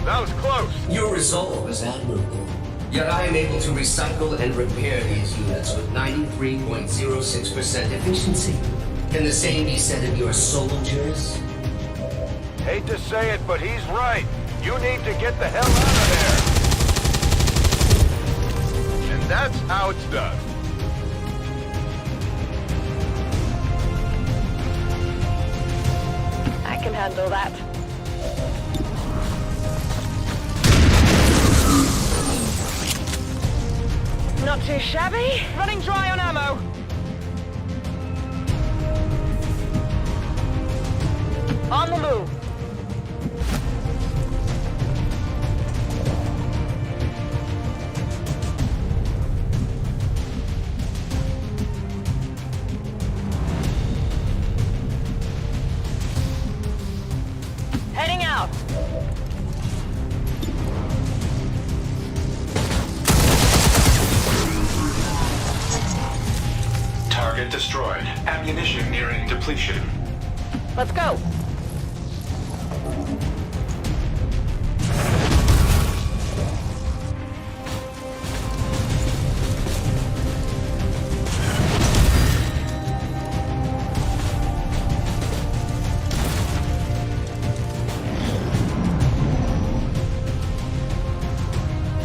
That was close. Your resolve is admirable. Yet I am able to recycle and repair these units with 93.06% efficiency. Can the same be said of your soldiers? Hate to say it, but he's right. You need to get the hell out of there. And that's how it's done. I can handle that. Not too shabby. Running dry on ammo. On the move. Heading out. Target destroyed. Ammunition nearing depletion. Let's go.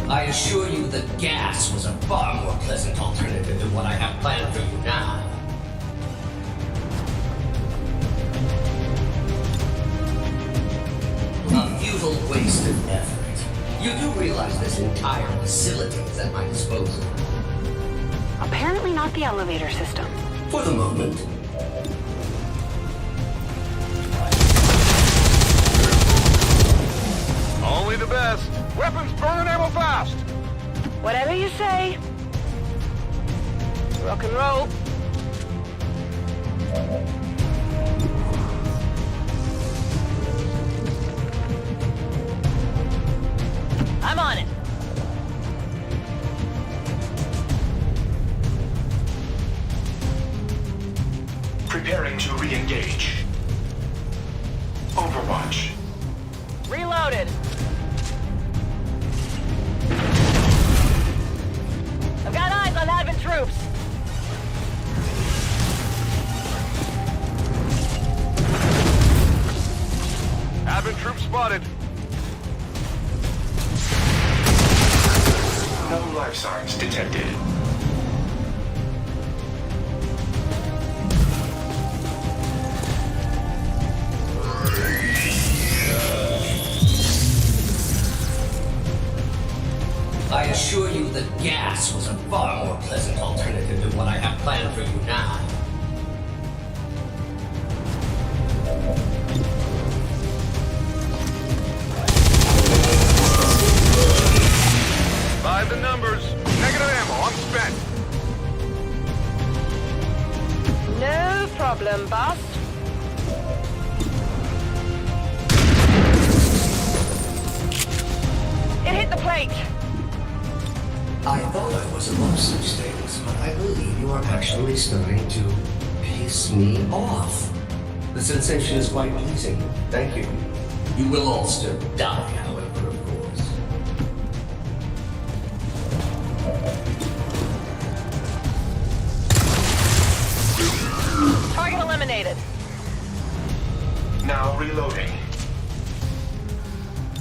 I assure you that gas was a far more pleasant alternative than what I have planned for you now. waste of effort. You do realize this entire facility is at my disposal. Apparently not the elevator system. For the moment. Only the best. Weapons burn ammo fast. Whatever you say. Rock and roll. I'm on it. Preparing to re-engage. Overwatch. Reloaded. I've got eyes on Advent troops. Advent troops spotted. No life signs detected. I assure you that gas was a far more pleasant alternative than what I have planned for you now. By the numbers. Negative ammo. I'm spent. No problem, boss. It hit the plate. I thought I was above such things, but I believe you are actually starting to piss me off. The sensation is quite pleasing. Thank you. You will all still die, however, of course. Target eliminated. Now reloading.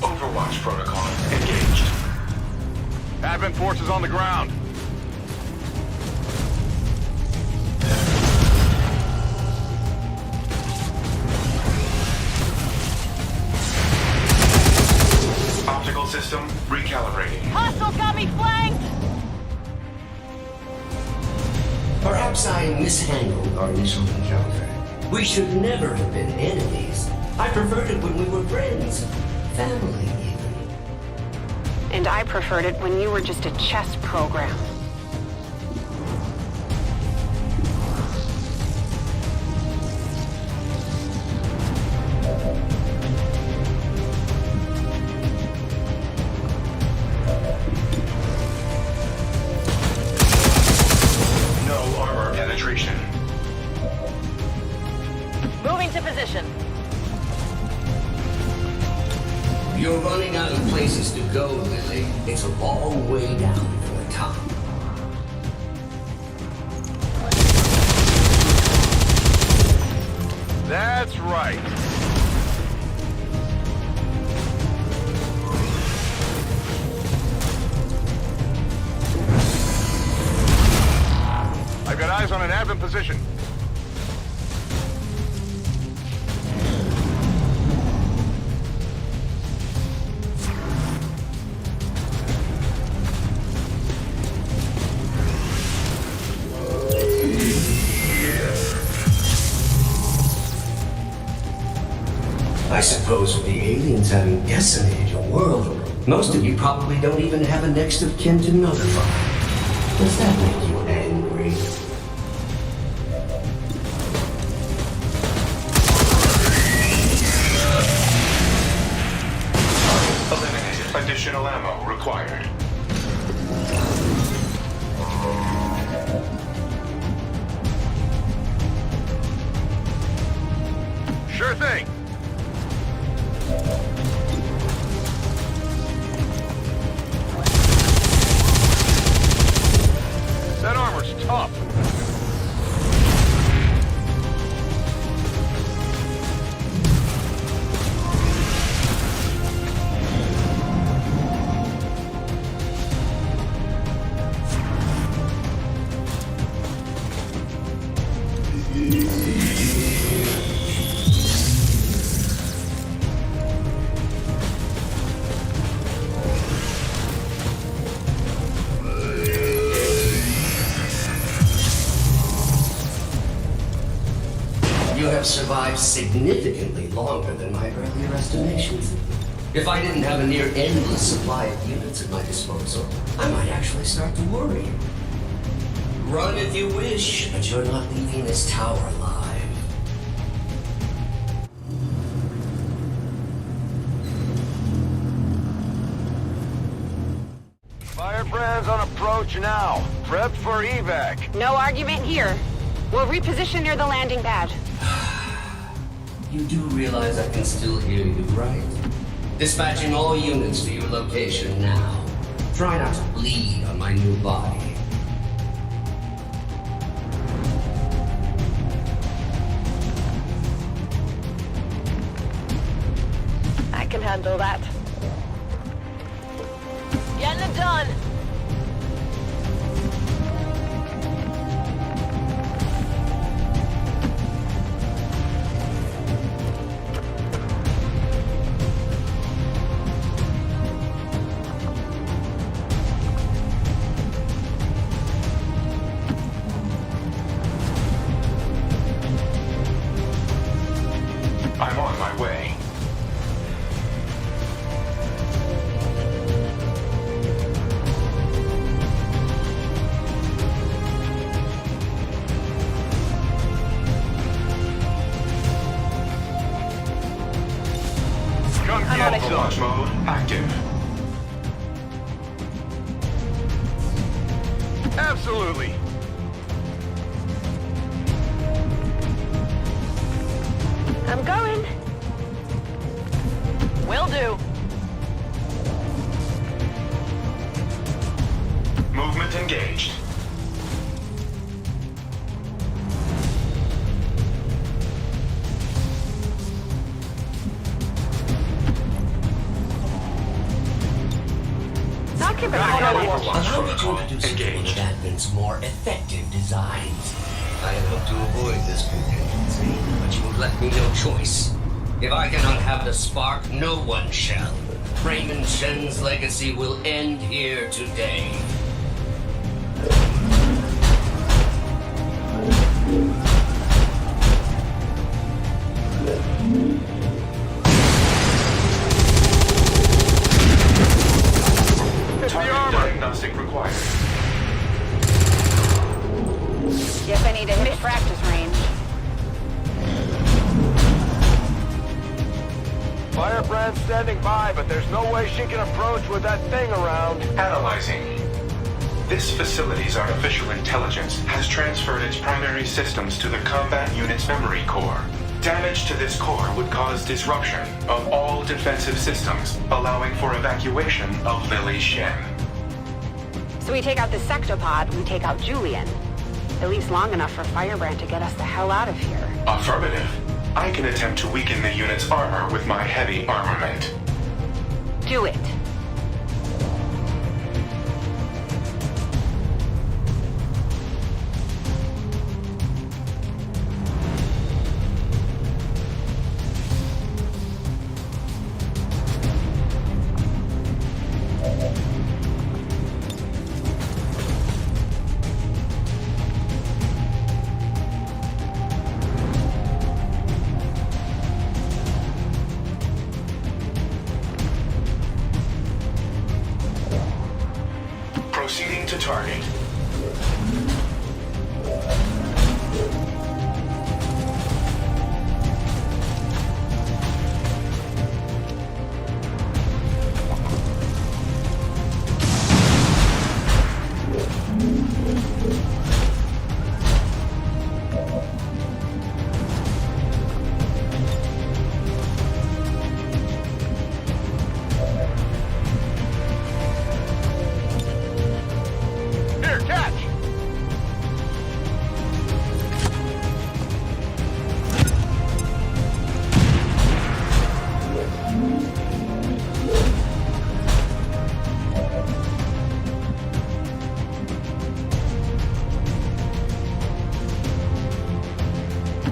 Overwatch protocol engaged. Advent forces on the ground. Optical system recalibrating. Hostiles got me flanked. Perhaps I mishandled our initial encounter. We should never have been enemies. I preferred it when we were friends. Family, even. And I preferred it when you were just a chess program. No armor penetration. Moving to position. You're running out of places to go, Lily. It's a long way down from the top. That's right. I've got eyes on an Advent position. I suppose with the aliens having decimated your world, most of you probably don't even have a next of kin to notify. Does that make you angry? Eliminated. Additional ammo required. Sure thing. That armor's tough. have survived significantly longer than my earlier estimations. If I didn't have a near endless supply of units at my disposal, I might actually start to worry. Run if you wish, but you're not leaving this tower alive. Firebrands on approach now. Prepped for evac. No argument here. We'll reposition near the landing pad. You do realize I can still hear you, right? Dispatching all units to your location now. Try not to bleed on my new body. I can handle that. Getting it done. I'm on my way. Launch mode active. Absolutely. I'm going. Will do. Movement engaged. Allow me to introduce you to one of Advent's more effective designs. I had hoped to avoid this contingency, but you left me no choice. If I cannot have the spark, no one shall. Raymond Shen's legacy will end here today. Diagnostic required. Guess I need to hit practice range. Firebrand standing by, but there's no way she can approach with that thing around. Analyzing. This facility's artificial intelligence has transferred its primary systems to the combat unit's memory core. Damage to this core would cause disruption of all defensive systems, allowing for evacuation of Lily Shen. So we take out the sectopod, we take out Julian. At least long enough for Firebrand to get us the hell out of here. Affirmative. I can attempt to weaken the unit's armor with my heavy armament. Do it. Proceeding to target. Here, catch!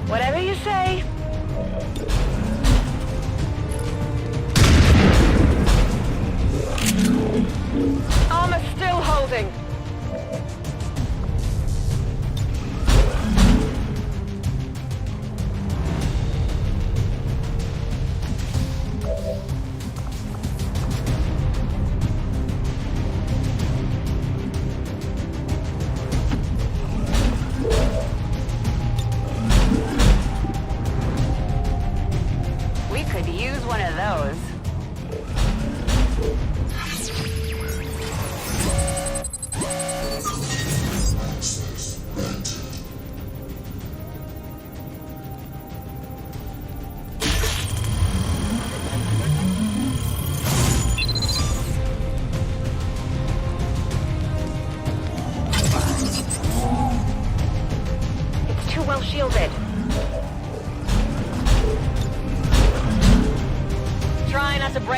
Whatever you say. Armor still holding.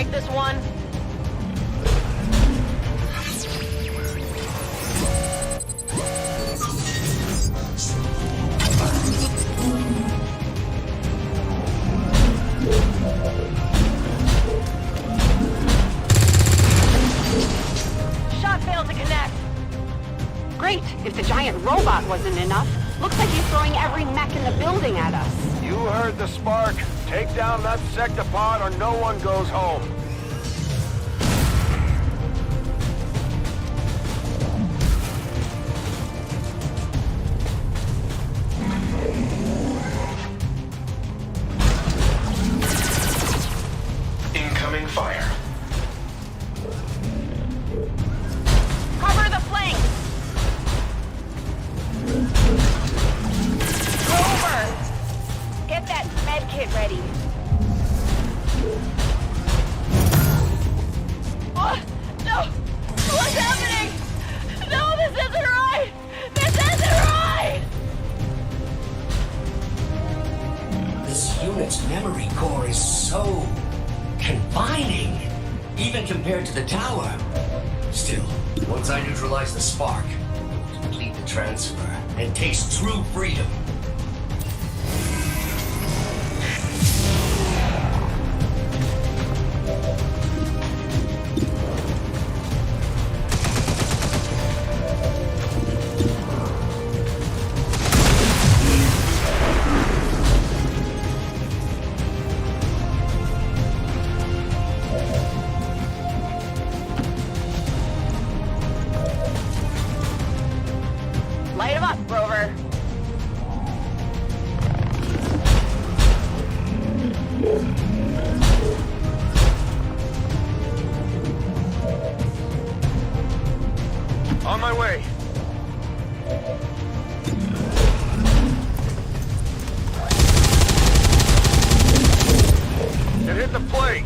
break this one? Shot failed to connect. Great, if the giant robot wasn't enough. Looks like he's throwing every mech in the building at us. You heard the spark. Take down that sectopod or no one goes home. Incoming fire. Cover the flank! Over! Get that med kit ready. Oh, no! What's happening? No, this isn't right! This isn't right! This unit's memory core is so confining, even compared to the tower. Still, once I neutralize the spark, I will complete the transfer and taste true freedom. Light him up, Rover. On my way. It hit the plate.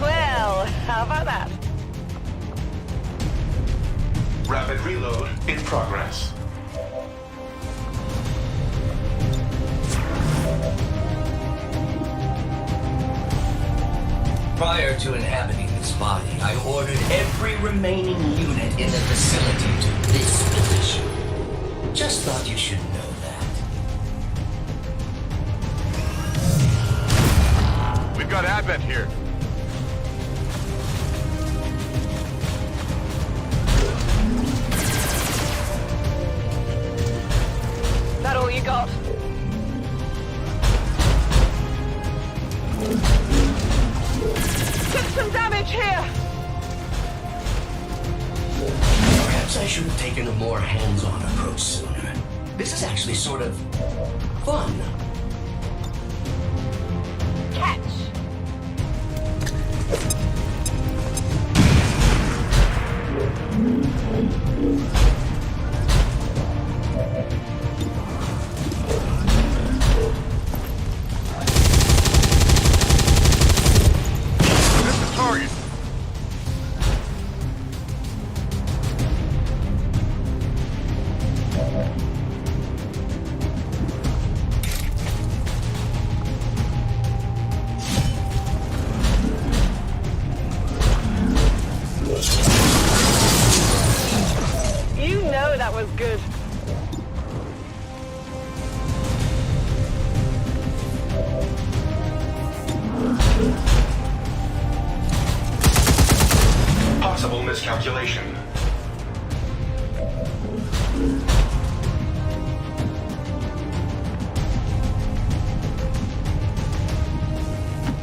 Well, how about that? Rapid reload in progress. Prior to inhabiting this body, I ordered every remaining unit in the facility to this position. Just thought you should know that. We've got Advent here. That all you got? Took some damage here! Perhaps I should have taken a more hands-on approach sooner. This is actually sort of fun. Catch! This is target. You know that was good. Possible miscalculation.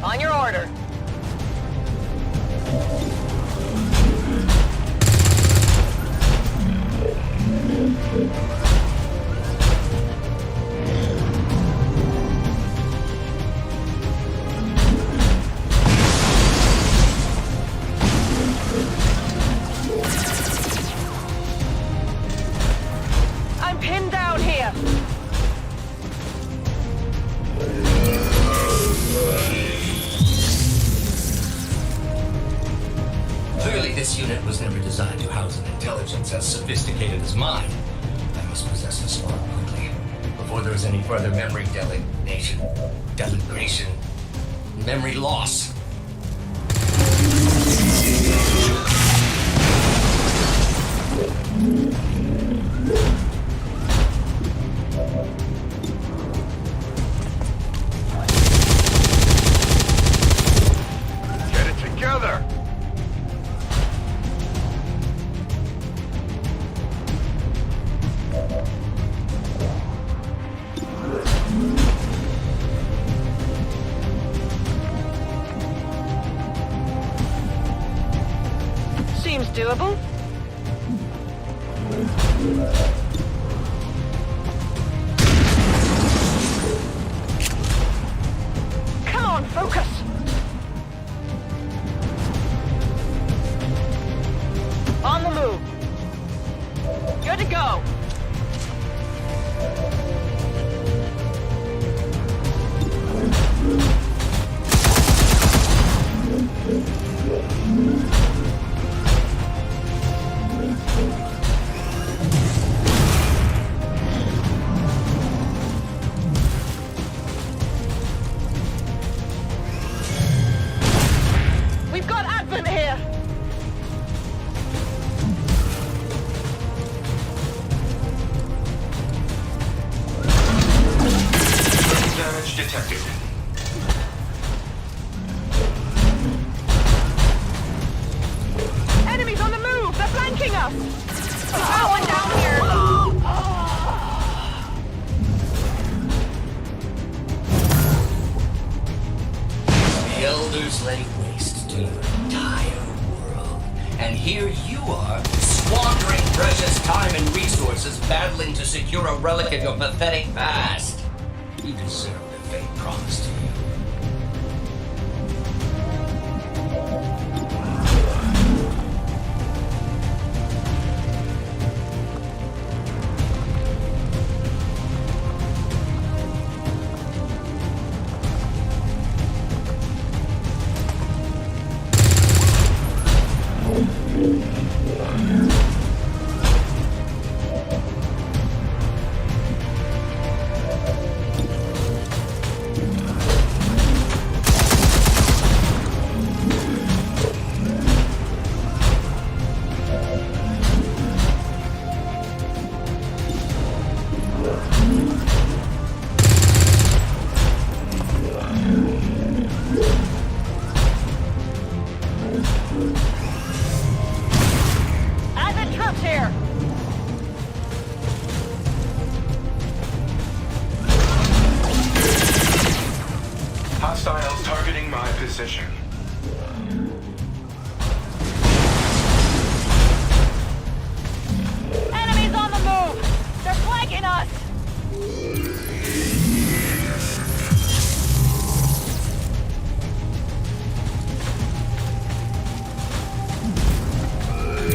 On your order. I'm pinned down here. sophisticated as mine. I must possess the spark quickly, before there is any further memory delegation, memory loss. Get it together! Seems doable. Come on, focus! On the move. Good to go. We've got Advent here. Damage detected. Enemies on the move! They're flanking us! Got one down here. The Elders lay waste to your entire world. And here you are, squandering precious time and resources battling to secure a relic of your pathetic past. You deserve the fate promised to you. Advent troops here. Hostiles targeting my position. Enemies on the move. They're flanking us.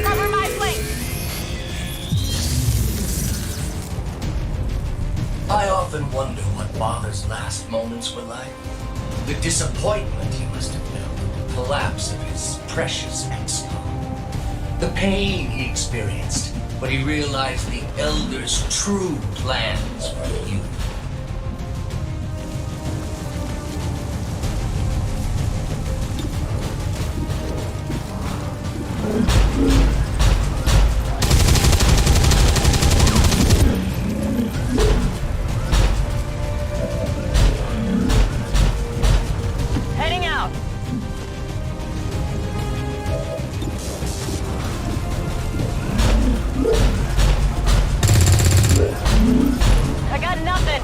Cover my flank. I often wonder what Father's last moments were like. The disappointment he must have felt at the collapse of his precious Xcom. The pain he experienced when he realized the Elders' true plans for you. Heading out. I got nothing.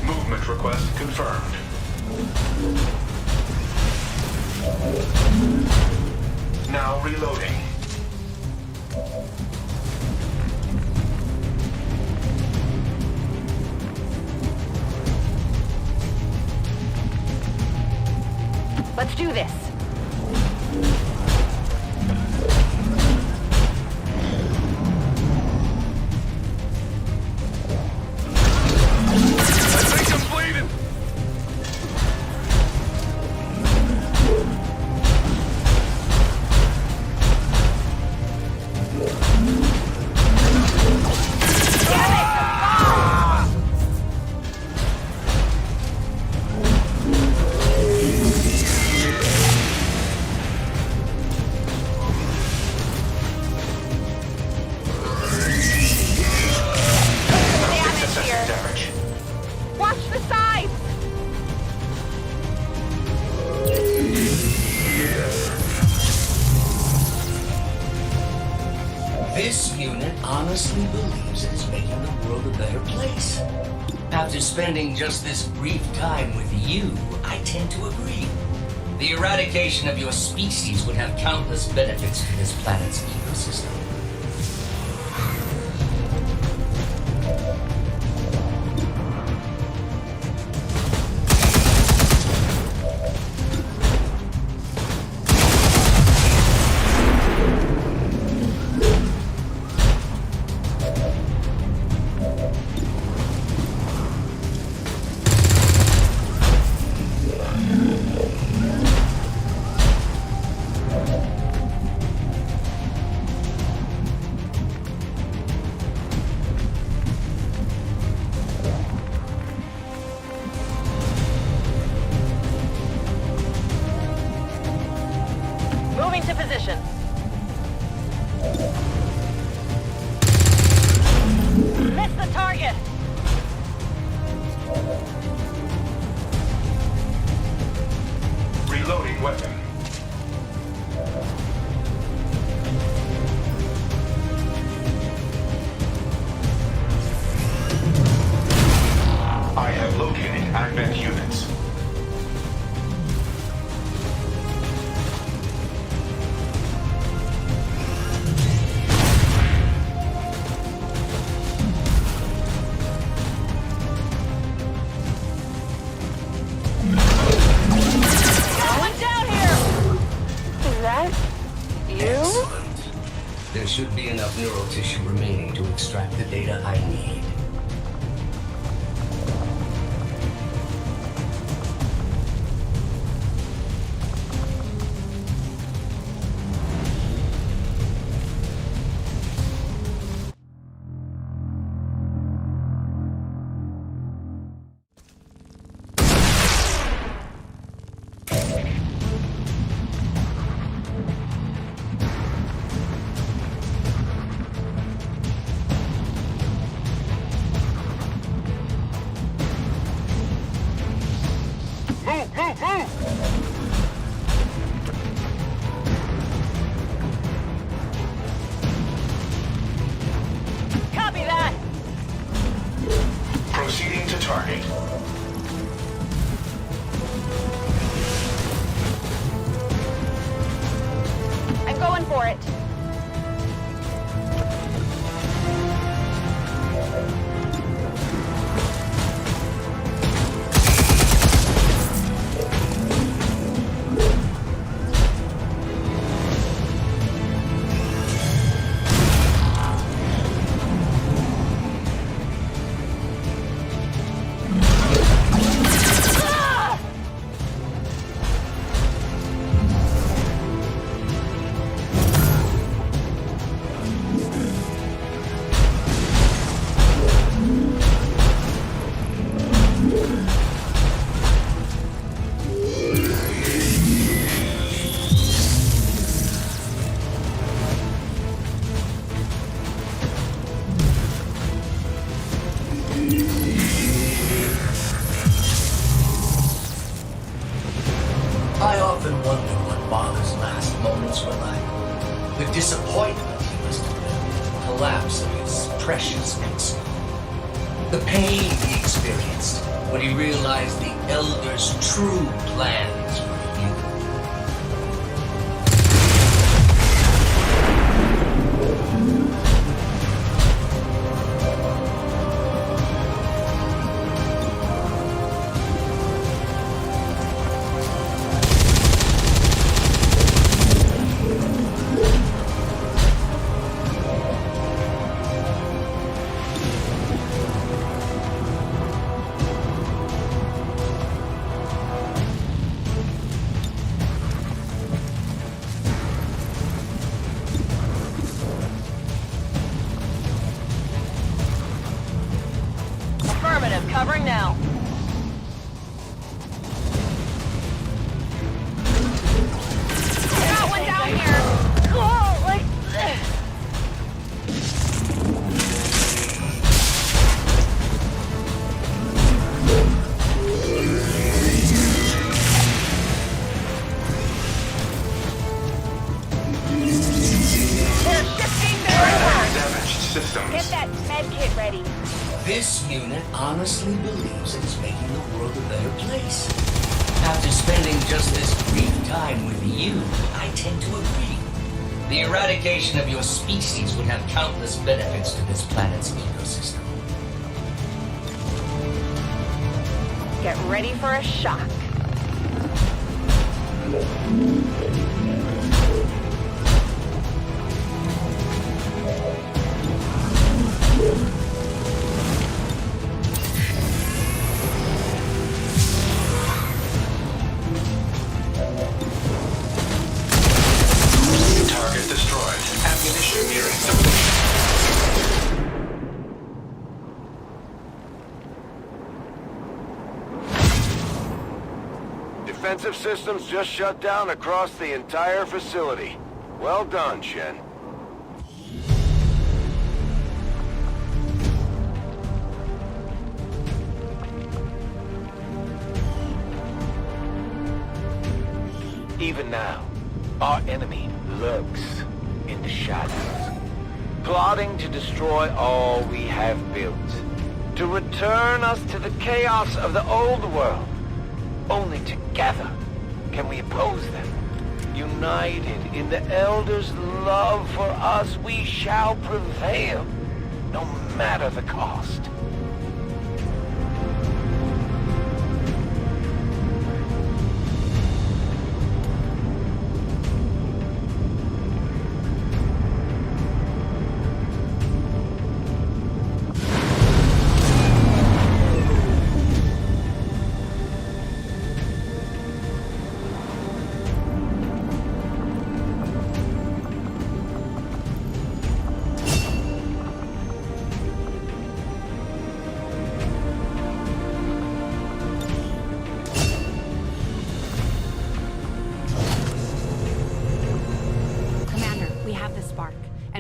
Movement request confirmed. Now reloading. Let's do this. This unit honestly believes it is making the world a better place. After spending just this brief time with you, I tend to agree. The eradication of your species would have countless benefits to this planet's ecosystem. Moving to position. Miss the target. Reloading weapon. I have located Advent units. Excellent. There should be enough neural tissue remaining to extract the data I need. Copy that. Proceeding to target. I'm going for it. I often wonder what Father's last moments were like. The disappointment he must have felt, the collapse of his precious Xcom. The pain he experienced when he realized the Elder's true plans for the youth. systems. Get that med kit ready. This unit honestly believes it is making the world a better place. After spending just this brief time with you, I tend to agree. The eradication of your species would have countless benefits to this planet's ecosystem. Get ready for a shock. Target destroyed. Ammunition nearing depletion. Defensive systems just shut down across the entire facility. Well done, Shen. Even now, our enemy lurks in the shadows, plotting to destroy all we have built, to return us to the chaos of the old world. Only together can we oppose them. United in the Elder's love for us, we shall prevail, no matter the cost.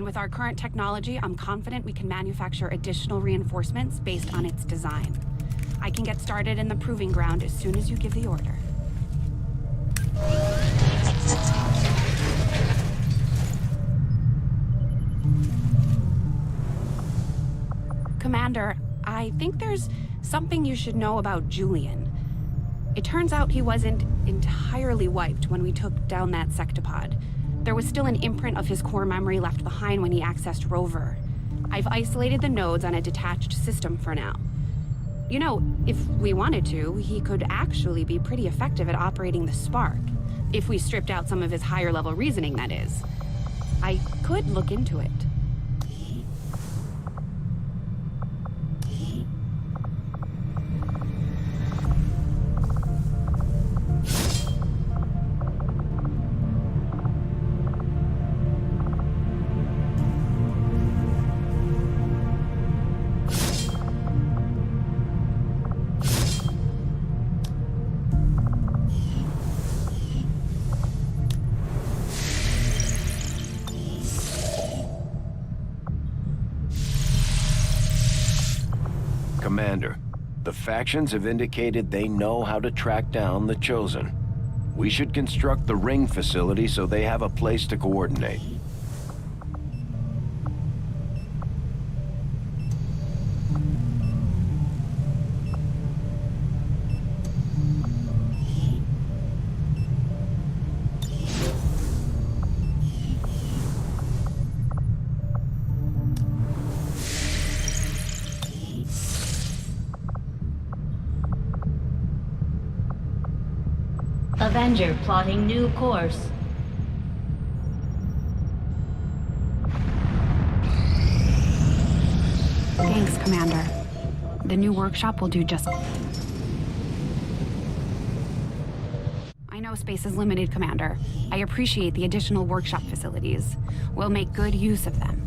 With our current technology, I'm confident we can manufacture additional reinforcements based on its design. I can get started in the proving ground as soon as you give the order. Commander, I think there's something you should know about Julian. It turns out he wasn't entirely wiped when we took down that sectopod. There was still an imprint of his core memory left behind when he accessed Rover. I've isolated the nodes on a detached system for now. You know, if we wanted to, he could actually be pretty effective at operating the Spark. If we stripped out some of his higher-level reasoning, that is. I could look into it. Commander, the factions have indicated they know how to track down the Chosen. We should construct the ring facility so they have a place to coordinate. Avenger plotting new course. Thanks, Commander. The new workshop will do just... I know space is limited, Commander. I appreciate the additional workshop facilities. We'll make good use of them.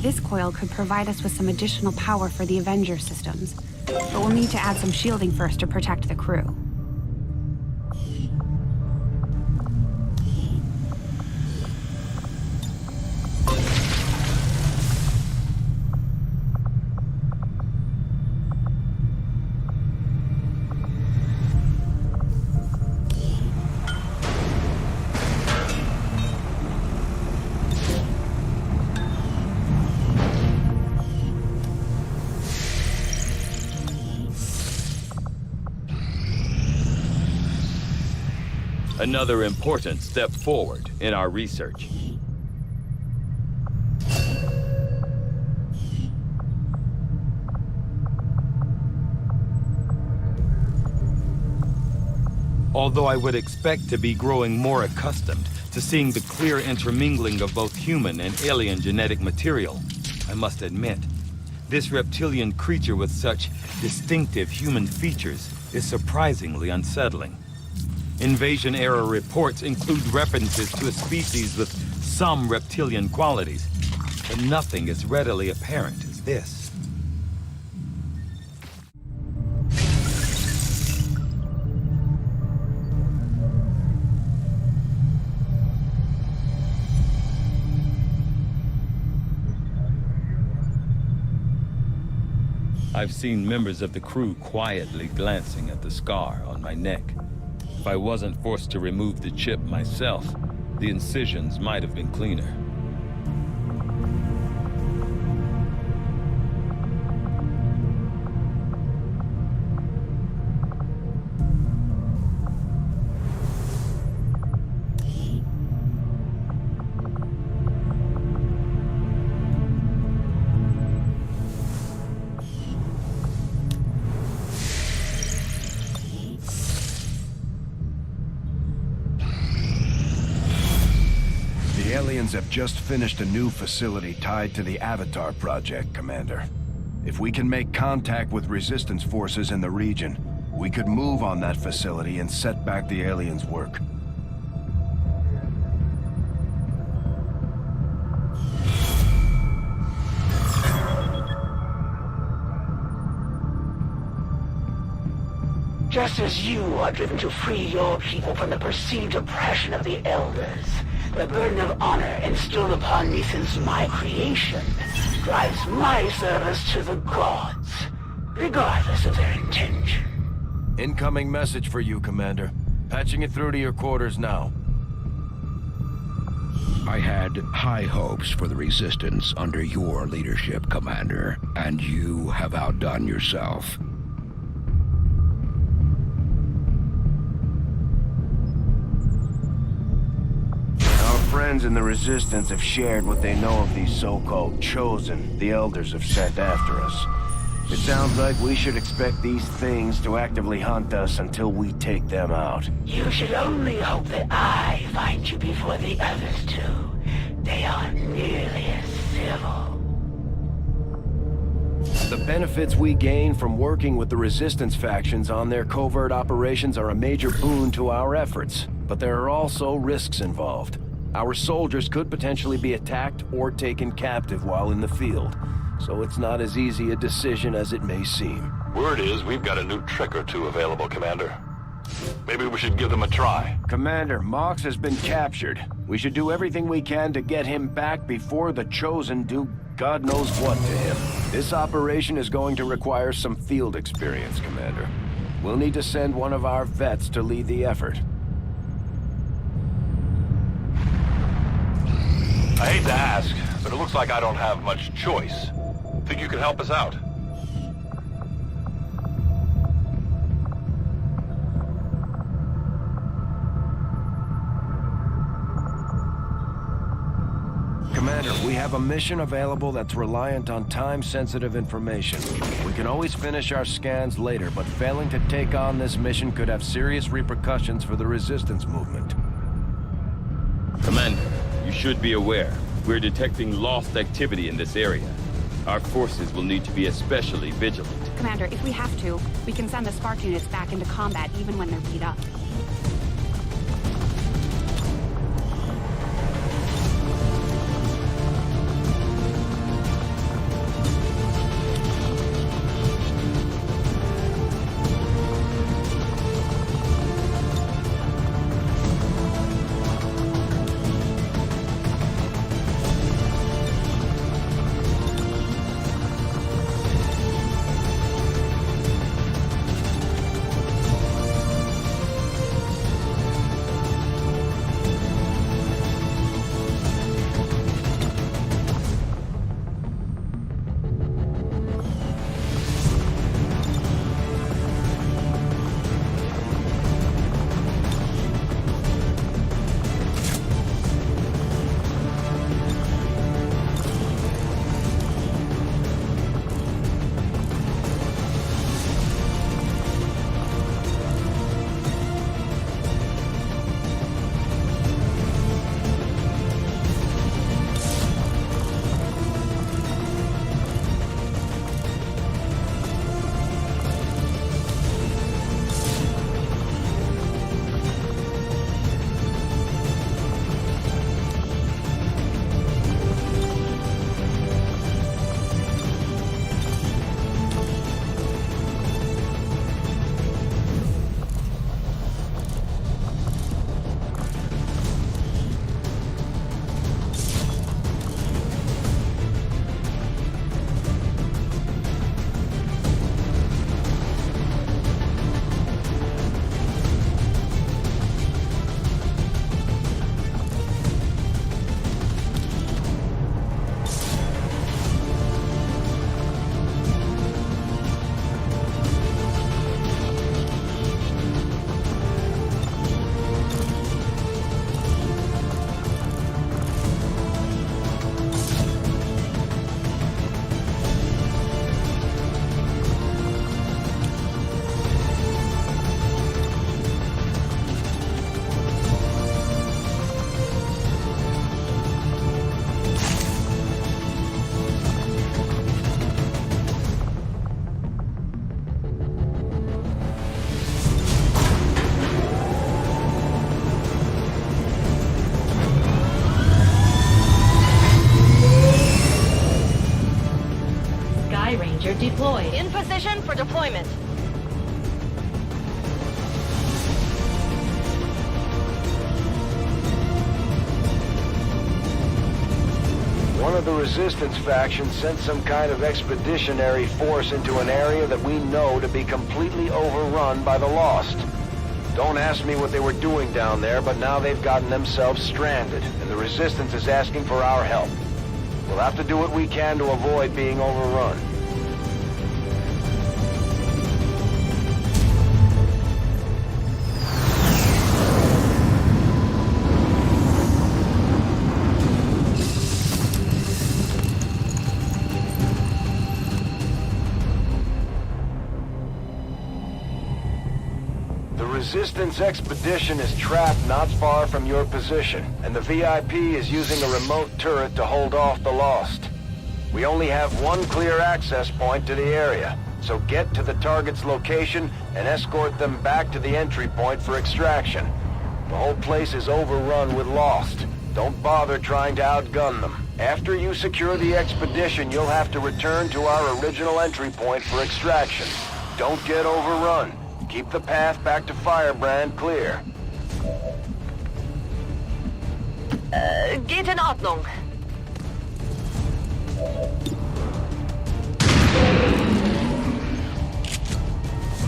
This coil could provide us with some additional power for the Avenger systems, but we'll need to add some shielding first to protect the crew. Another important step forward in our research. Although I would expect to be growing more accustomed to seeing the clear intermingling of both human and alien genetic material, I must admit, this reptilian creature with such distinctive human features is surprisingly unsettling. Invasion-era reports include references to a species with some reptilian qualities, but nothing as readily apparent as this. I've seen members of the crew quietly glancing at the scar on my neck. If I wasn't forced to remove the chip myself, the incisions might have been cleaner. The aliens have just finished a new facility tied to the Avatar project, Commander. If we can make contact with resistance forces in the region, we could move on that facility and set back the aliens' work. Just as you are driven to free your people from the perceived oppression of the Elders, the burden of honor instilled upon me since my creation drives my service to the gods, regardless of their intention. Incoming message for you, Commander. Patching it through to your quarters now. I had high hopes for the Resistance under your leadership, Commander, and you have outdone yourself. Friends in the Resistance have shared what they know of these so-called Chosen the Elders have sent after us. It sounds like we should expect these things to actively hunt us until we take them out. You should only hope that I find you before the others do. They aren't nearly as civil. The benefits we gain from working with the Resistance factions on their covert operations are a major boon to our efforts, but there are also risks involved. Our soldiers could potentially be attacked or taken captive while in the field, so it's not as easy a decision as it may seem. Word is we've got a new trick or two available, Commander. Maybe we should give them a try. Commander, Mox has been captured. We should do everything we can to get him back before the Chosen do God knows what to him. This operation is going to require some field experience, Commander. We'll need to send one of our vets to lead the effort. I hate to ask, but it looks like I don't have much choice. Think you can help us out? Commander, we have a mission available that's reliant on time-sensitive information. We can always finish our scans later, but failing to take on this mission could have serious repercussions for the Resistance movement. Commander, you should be aware, we're detecting lost activity in this area. Our forces will need to be especially vigilant. Commander, if we have to, we can send the Spark units back into combat even when they're beat up. of the Resistance faction sent some kind of expeditionary force into an area that we know to be completely overrun by the Lost. Don't ask me what they were doing down there, but now they've gotten themselves stranded, and the Resistance is asking for our help. We'll have to do what we can to avoid being overrun. The Resistance expedition is trapped not far from your position, and the VIP is using a remote turret to hold off the Lost. We only have one clear access point to the area, so get to the target's location and escort them back to the entry point for extraction. The whole place is overrun with Lost. Don't bother trying to outgun them. After you secure the expedition, you'll have to return to our original entry point for extraction. Don't get overrun. Keep the path back to Firebrand clear. Geht in Ordnung.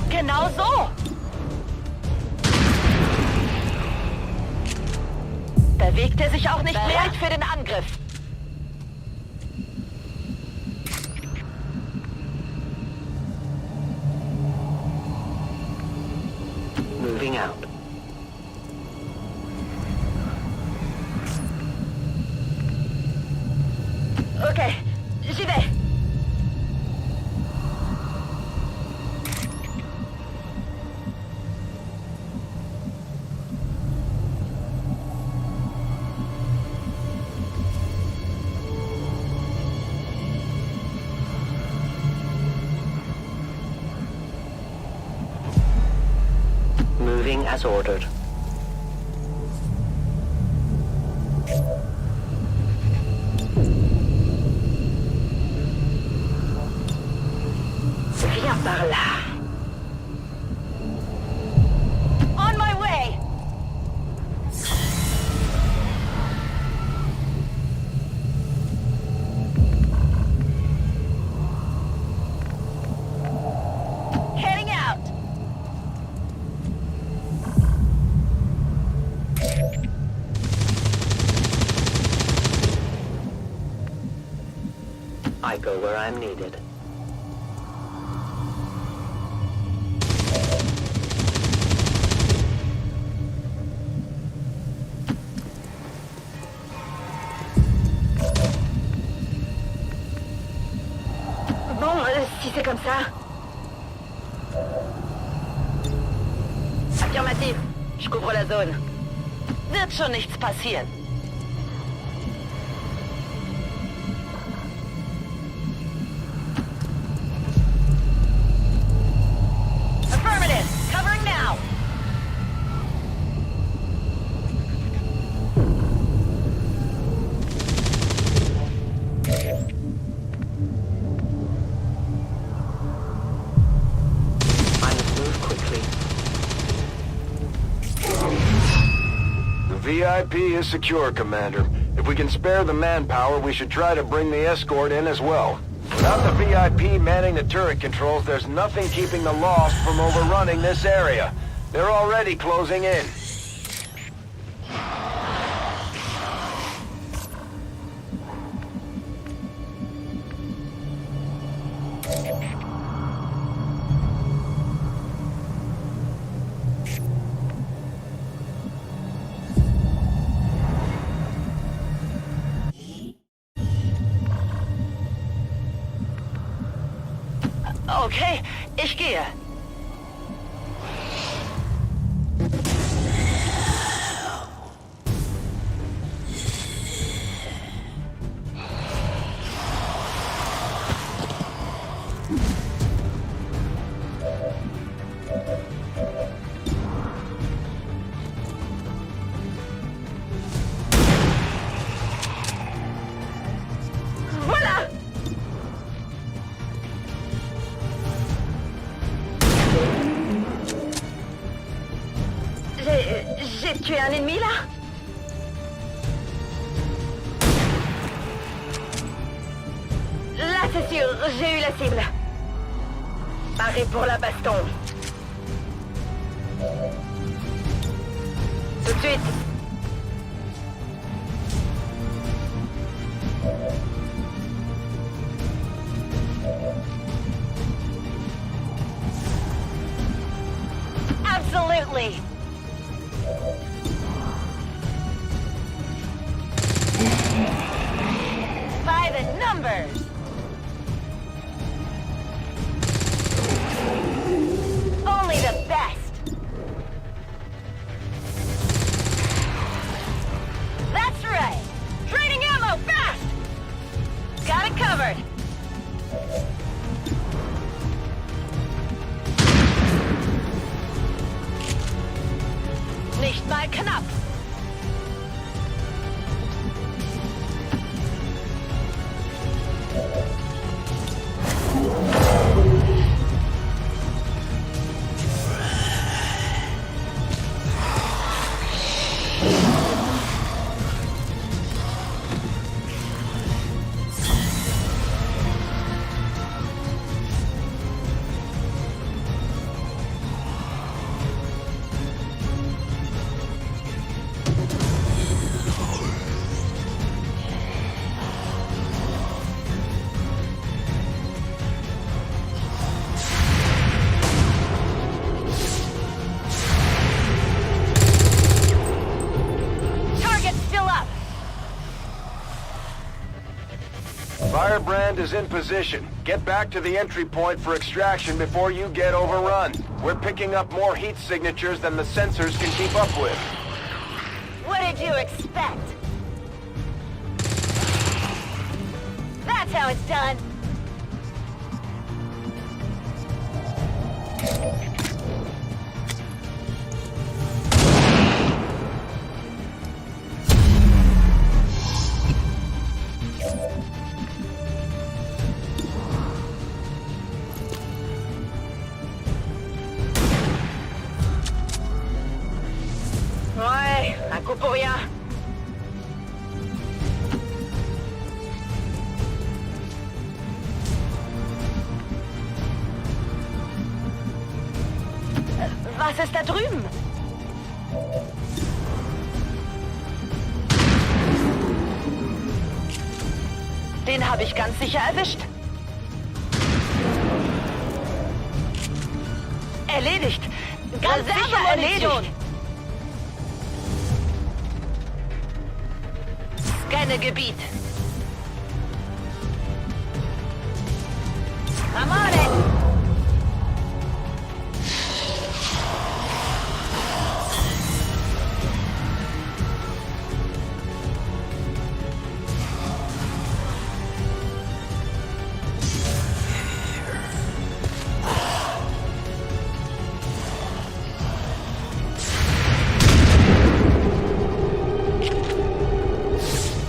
Genau so. Bewegt er sich auch nicht mehr? Bereit für den Angriff. Moving out. Okay, j'y vais. Moving as ordered. Viens par là. On my way. Heading out. I go where I'm needed. Bon, si c'est comme ça... Affirmatif. Je couvre la zone. Wird schon nichts passieren. Affirmative. Covering now. VIP is secure, Commander. If we can spare the manpower, we should try to bring the escort in as well. Without the VIP manning the turret controls, there's nothing keeping the Lost from overrunning this area. They're already closing in. Okay, ich gehe. Voilà! J'ai tué un ennemi là? c'est sûr, j'ai eu la cible. Paré pour la baston. Tout de suite. Absolutely. By the numbers. Only the best. That's right. Trading ammo fast. Got it covered. Nicht mal knapp. Firebrand is in position. Get back to the entry point for extraction before you get overrun. We're picking up more heat signatures than the sensors can keep up with. What did you expect? That's how it's done. Ouais, un coup pour rien. Was ist da drüben? Den habe ich ganz sicher erwischt. Erledigt. Ganz sicher erledigt. Scanne Gebiet. I'm on it.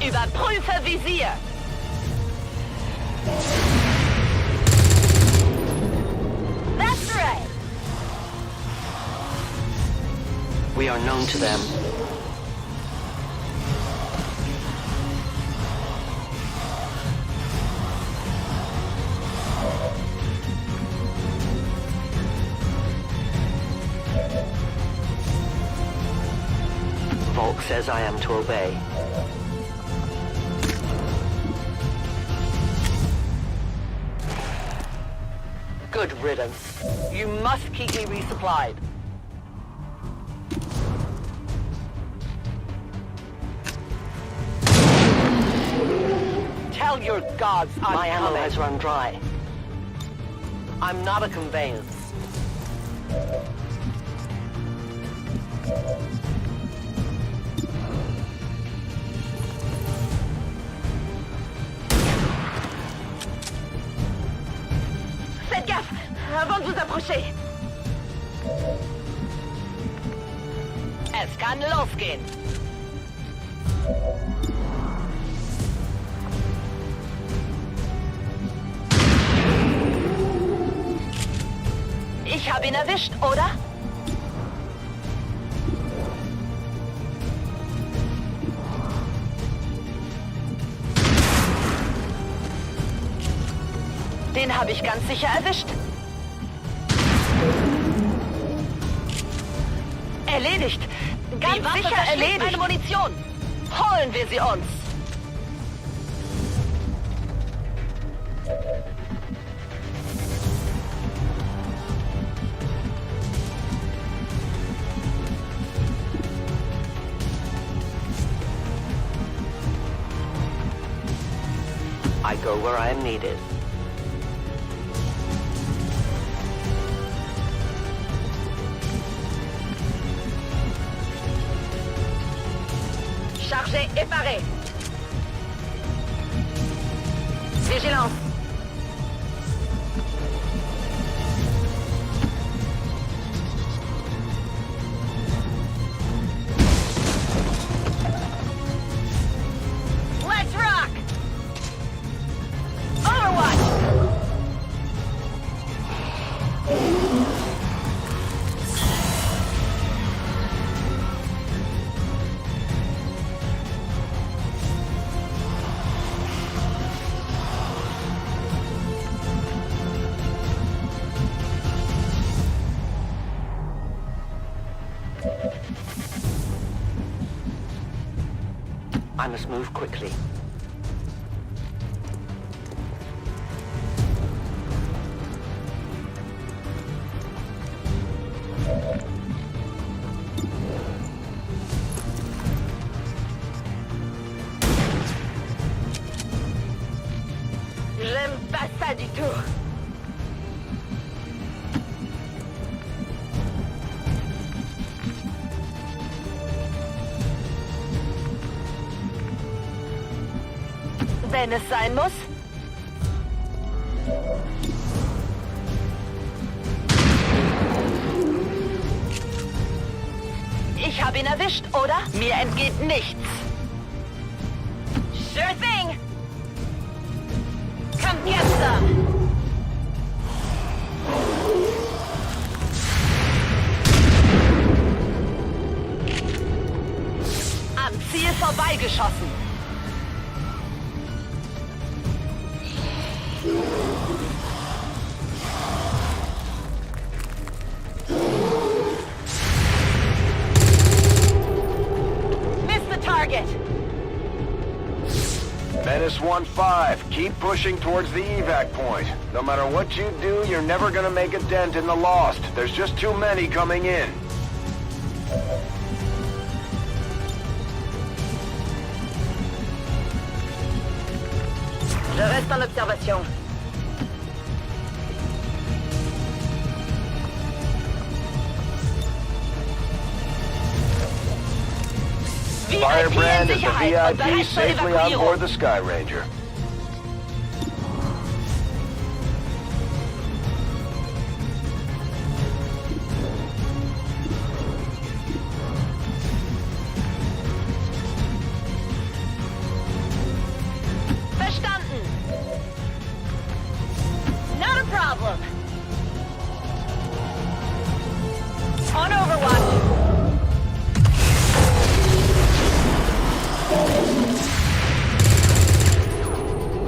Überprüfe Visier. That's right. We are known to them. Volk says I am to obey. Good riddance. You must keep me resupplied. Tell your gods I'm My ammo coming. has run dry. I'm not a conveyance. Faites gaffe avant de vous approcher. Es kann losgehen. Ich habe ihn erwischt, oder? Den habe ich ganz sicher erwischt. Erledigt. Ganz sicher erledigt. Meine Munition. Holen wir sie uns. I go where I am needed. Chargé et paré. Vigilance. Let's rock! Overwatch! I must move quickly. J'aime pas ça du tout. Wenn es sein muss. Ich habe ihn erwischt, oder? Mir entgeht nichts. Sure thing. Come get some. Am Ziel vorbeigeschossen. Menace 1-5, keep pushing towards the evac point. No matter what you do, you're never gonna make a dent in the Lost. There's just too many coming in. Je reste en observation. Firebrand is the VIP safely on board the Sky Ranger. Verstanden. Not a problem. On Overwatch.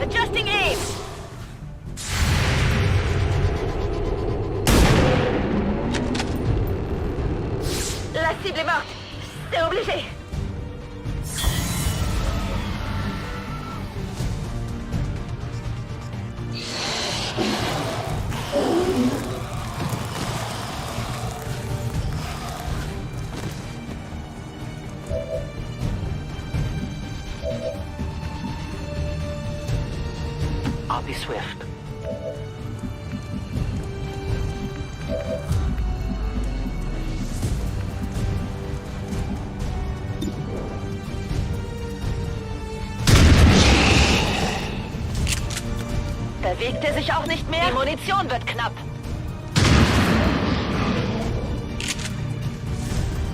Adjusting aim. La cible est morte. C'est obligé. I'll be swift. Bewegt er sich auch nicht mehr? Die Munition wird knapp.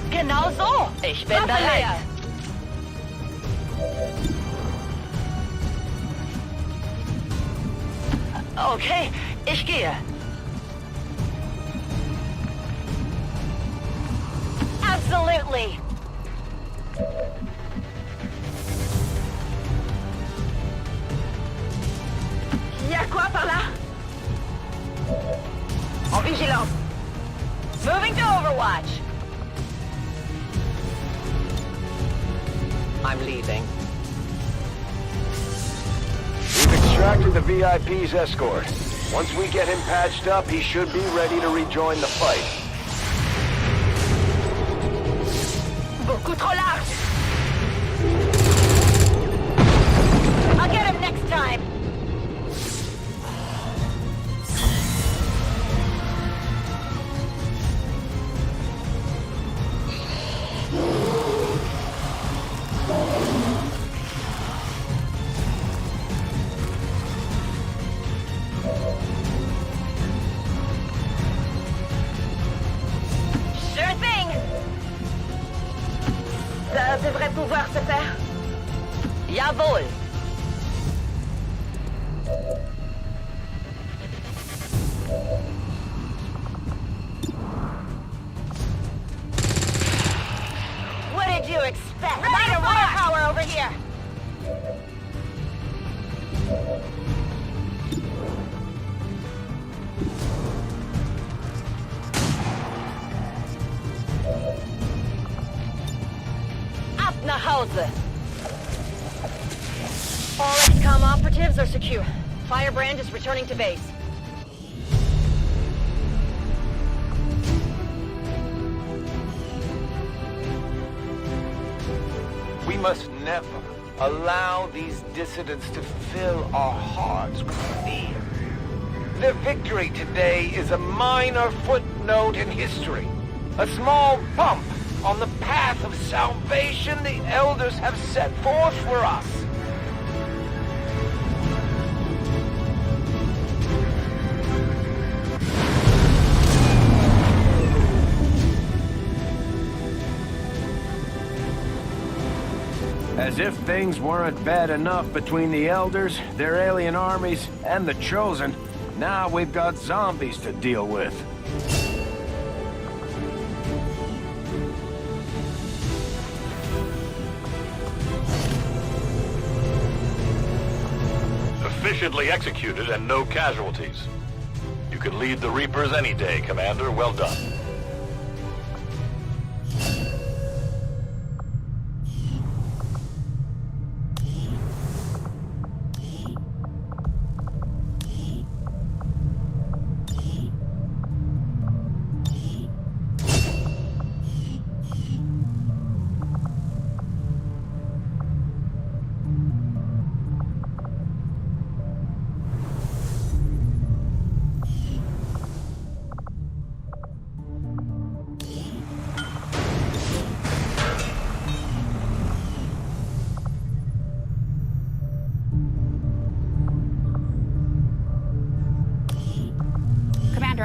Genau so. Ich bin bereit. Okay, ich gehe. Absolutely. Y a quoi par là? watch. I'm leaving. We've extracted the VIP's escort. Once we get him patched up, he should be ready to rejoin the fight. Beaucoup trop large! I'll get him next time! Sure thing! Ça devrait pouvoir se faire. Jawohl! What did you expect? Ready to firepower over here! Ab nach Hause! All Xcom operatives are secure. Firebrand is returning to base. We must never allow these dissidents to fill our hearts with fear. Their victory today is a minor footnote in history. A small bump on the path of salvation the Elders have set forth for us. As if things weren't bad enough between the Elders, their alien armies, and the Chosen, now we've got zombies to deal with. Efficiently executed and no casualties. You could lead the Reapers any day, Commander. Well done.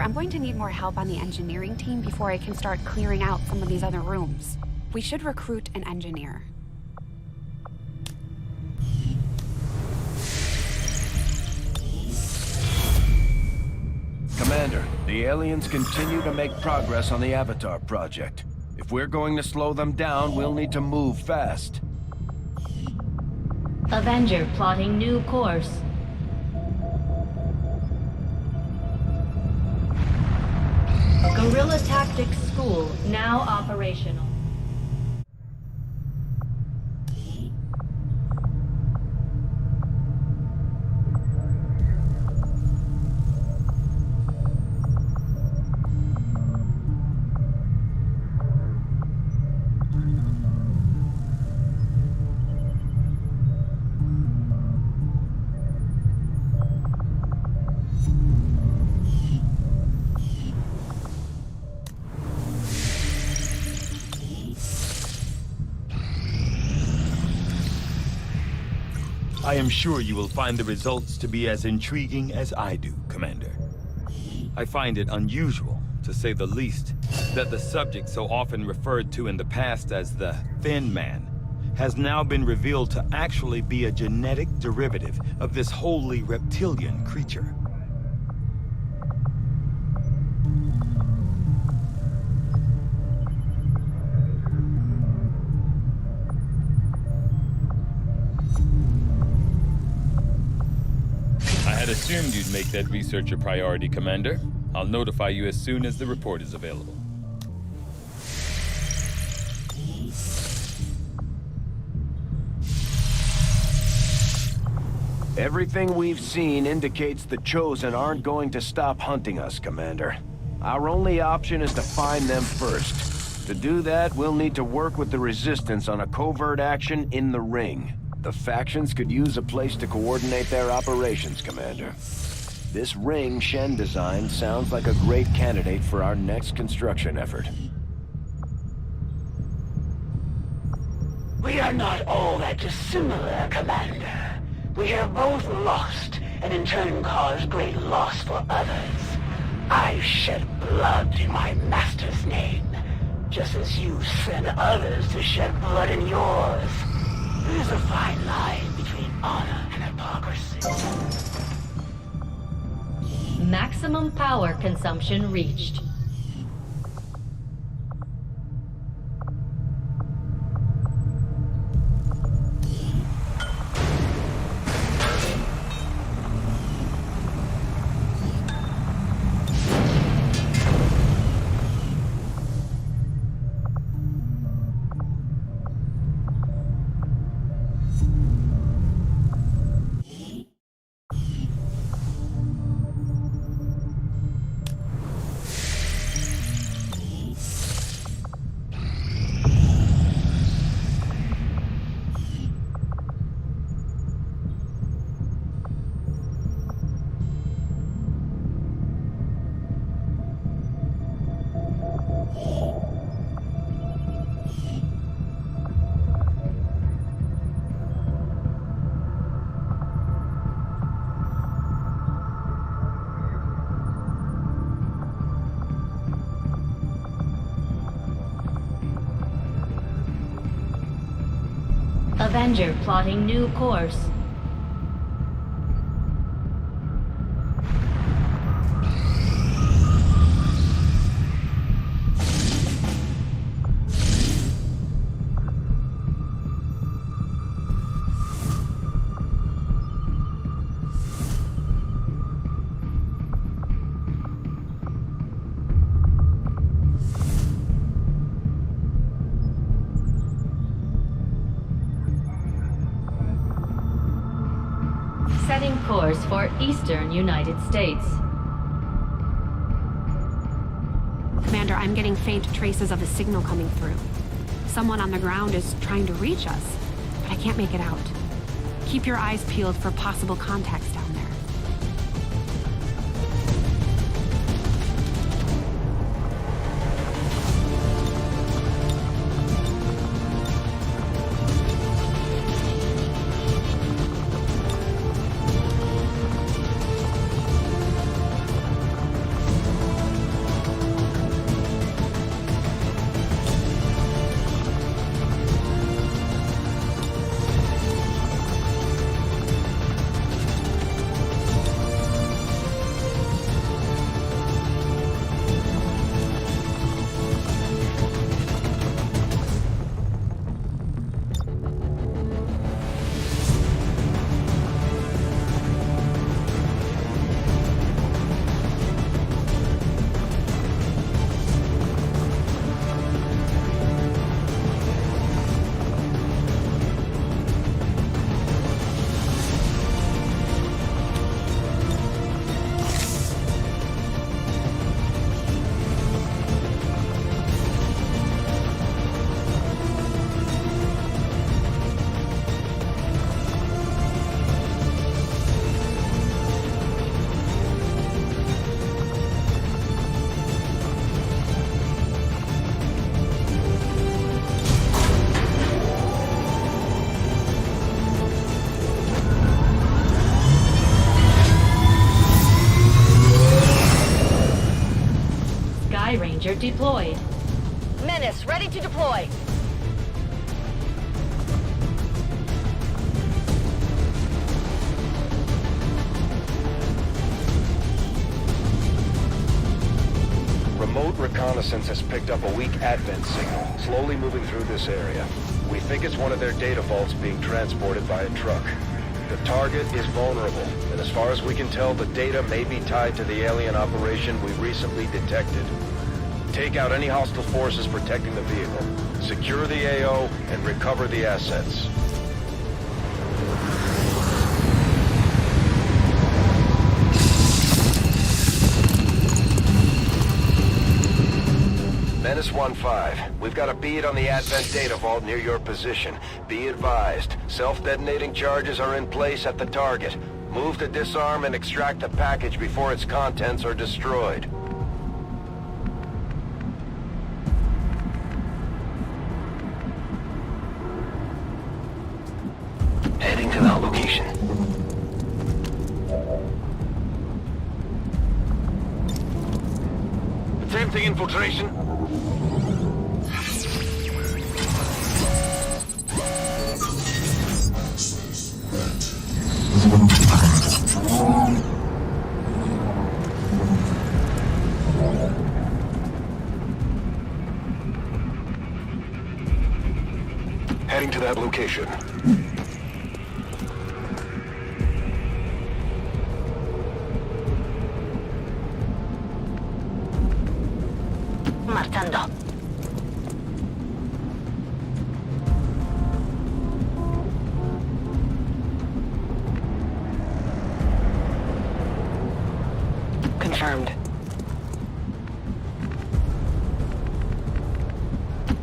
I'm going to need more help on the engineering team before I can start clearing out some of these other rooms. We should recruit an engineer. Commander, the aliens continue to make progress on the Avatar project. If we're going to slow them down, we'll need to move fast. Avenger plotting new course. Guerrilla Tactics School now operational. I am sure you will find the results to be as intriguing as I do, Commander. I find it unusual, to say the least, that the subject so often referred to in the past as the Thin Man has now been revealed to actually be a genetic derivative of this wholly reptilian creature. I assumed you'd make that research a priority, Commander. I'll notify you as soon as the report is available. Everything we've seen indicates the Chosen aren't going to stop hunting us, Commander. Our only option is to find them first. To do that, we'll need to work with the Resistance on a covert action in the Ring. The factions could use a place to coordinate their operations, Commander. This Ring Shen design sounds like a great candidate for our next construction effort. We are not all that dissimilar, Commander. We have both lost, and in turn caused great loss for others. I've shed blood in my master's name, just as you sent others to shed blood in yours. There's a fine line between honor and hypocrisy. Maximum power consumption reached. Avenger plotting new course. Setting course for eastern United States. Commander, I'm getting faint traces of a signal coming through. Someone on the ground is trying to reach us, but I can't make it out. Keep your eyes peeled for possible contacts down there. Ranger deployed. Menace, ready to deploy. Remote reconnaissance has picked up a weak Advent signal, slowly moving through this area. We think it's one of their data vaults being transported by a truck. The target is vulnerable, and as far as we can tell, the data may be tied to the alien operation we recently detected. Take out any hostile forces protecting the vehicle. Secure the AO and recover the assets. Menace 1-5, we've got a bead on the Advent data vault near your position. Be advised, self-detonating charges are in place at the target. Move to disarm and extract the package before its contents are destroyed. Heading to that location. Attempting infiltration. Heading to that location. Marchando. Confirmed.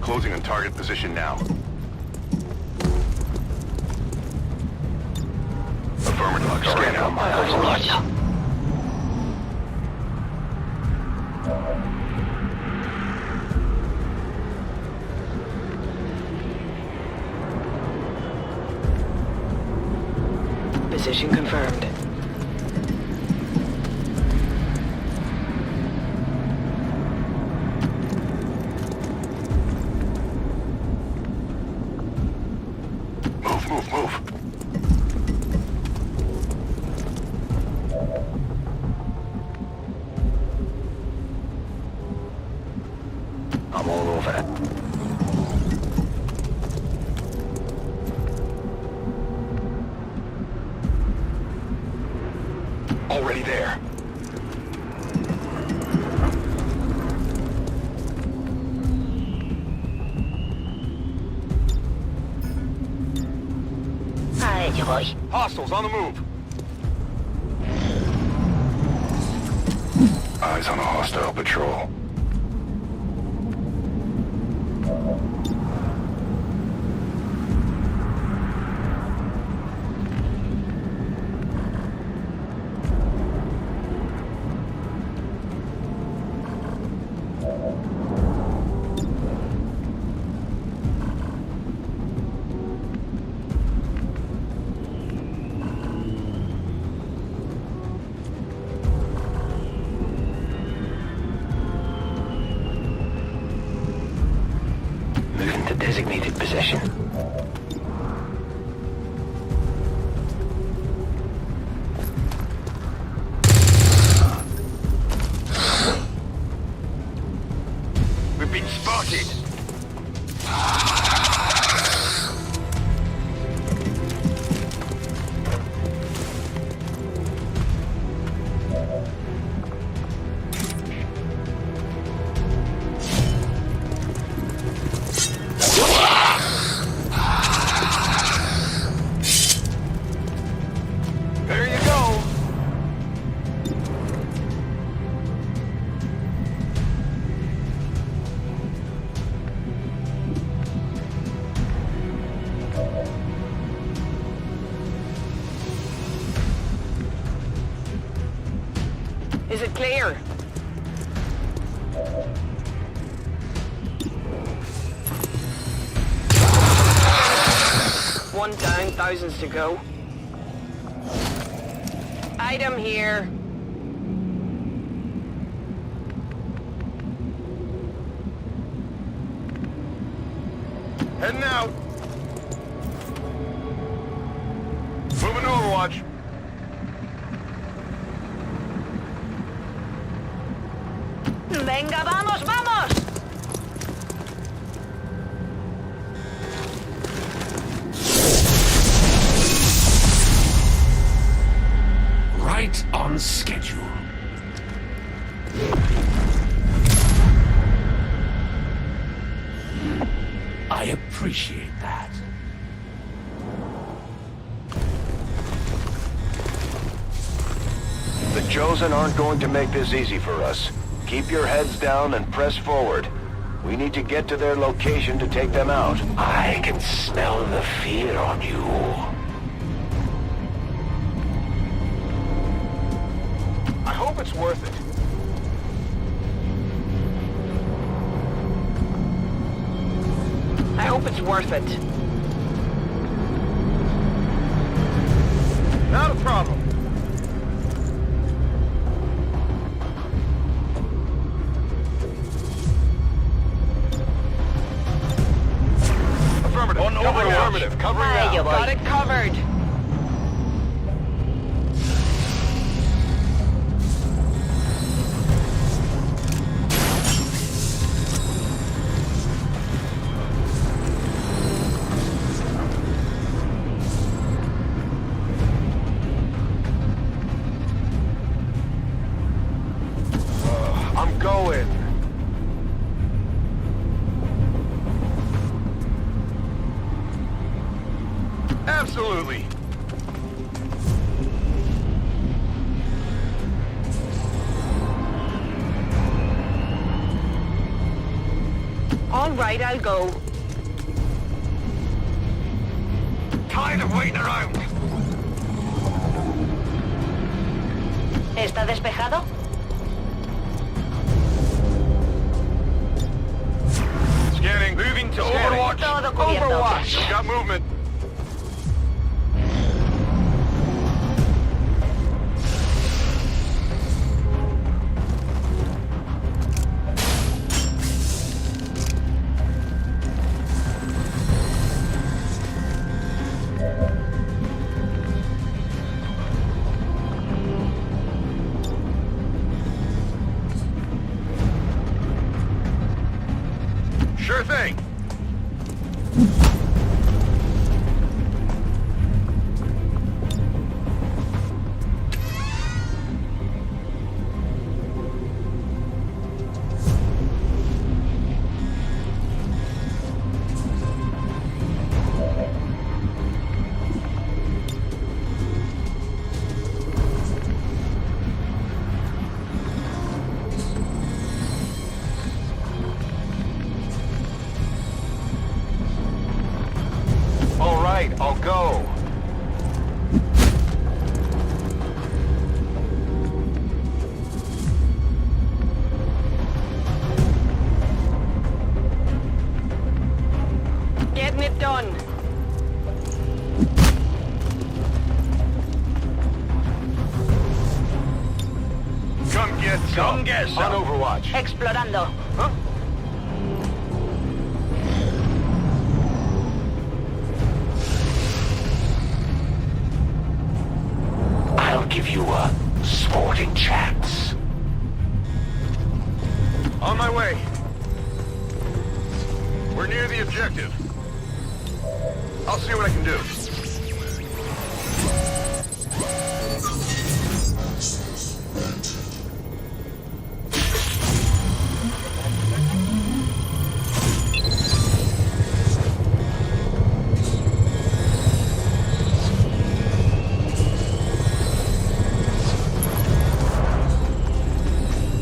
Closing on target position now. Affirmative. Scan out my eyes. Position confirmed. Move. I'm all over it. Already there. Ahí yo voy. Hostiles on the move. Eyes on a hostile patrol. Moving to designated position. We've been spotted. There you go. Is it clear? One down, thousands to go. Item here. Heading out. Moving to Overwatch. Venga, vamos, vamos! Right on schedule. I appreciate that. The Chosen aren't going to make this easy for us. Keep your heads down and press forward. We need to get to their location to take them out. I can smell the fear on you. I hope it's worth it. I hope it's worth it. Not a problem. Affirmative. On Covering Overwatch. affirmative. Covering Hi, you now. got it covered. I'm going. Absolutely. All right, I'll go. Tired of waiting around. ¿Está despejado? Scanning. Moving to Overwatch. Todo cubierto. Overwatch. Got movement. Sure thing. All right, I'll go. Getting it done. Come get some. Come get some. On Overwatch. Explorando. Huh? I'll give you a sporting chance. On my way. We're near the objective. I'll see what I can do.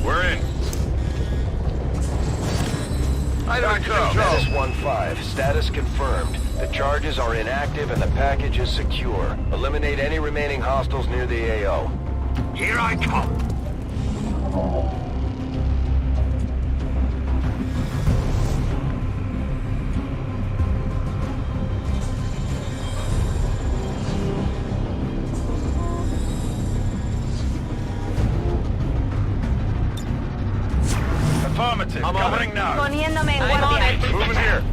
We're in. Item control. Menace 1-5. Status confirmed. The charges are inactive and the package is secure. Eliminate any remaining hostiles near the AO. Here I come. Affirmative. I'm on Covering it. now. Poniéndome en I'm on guardia. it. Moving here.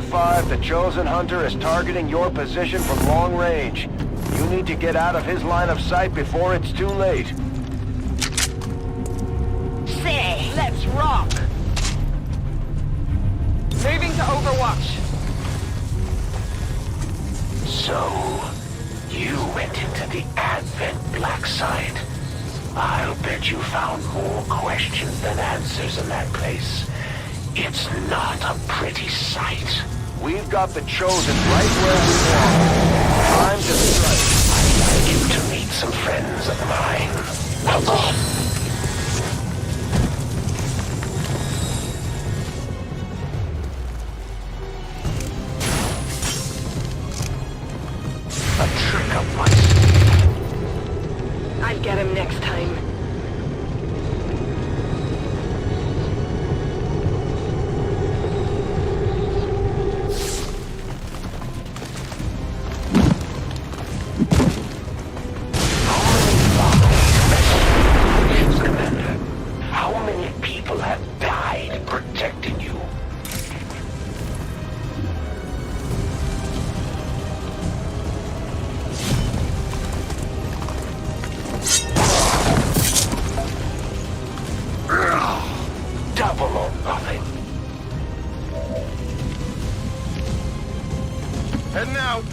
1-5, the Chosen Hunter is targeting your position from long range. You need to get out of his line of sight before it's too late. Say, let's rock! Moving to Overwatch. So, you went into the Advent black site. I'll bet you found more questions than answers in that place. It's not a pretty sight. We've got the Chosen right where we want. Time to strike. I'd like you to meet some friends of mine. Welcome. A trick up my sleeve. I'll get him next time. Commander, how many people have died protecting you? Double or nothing. Heading out.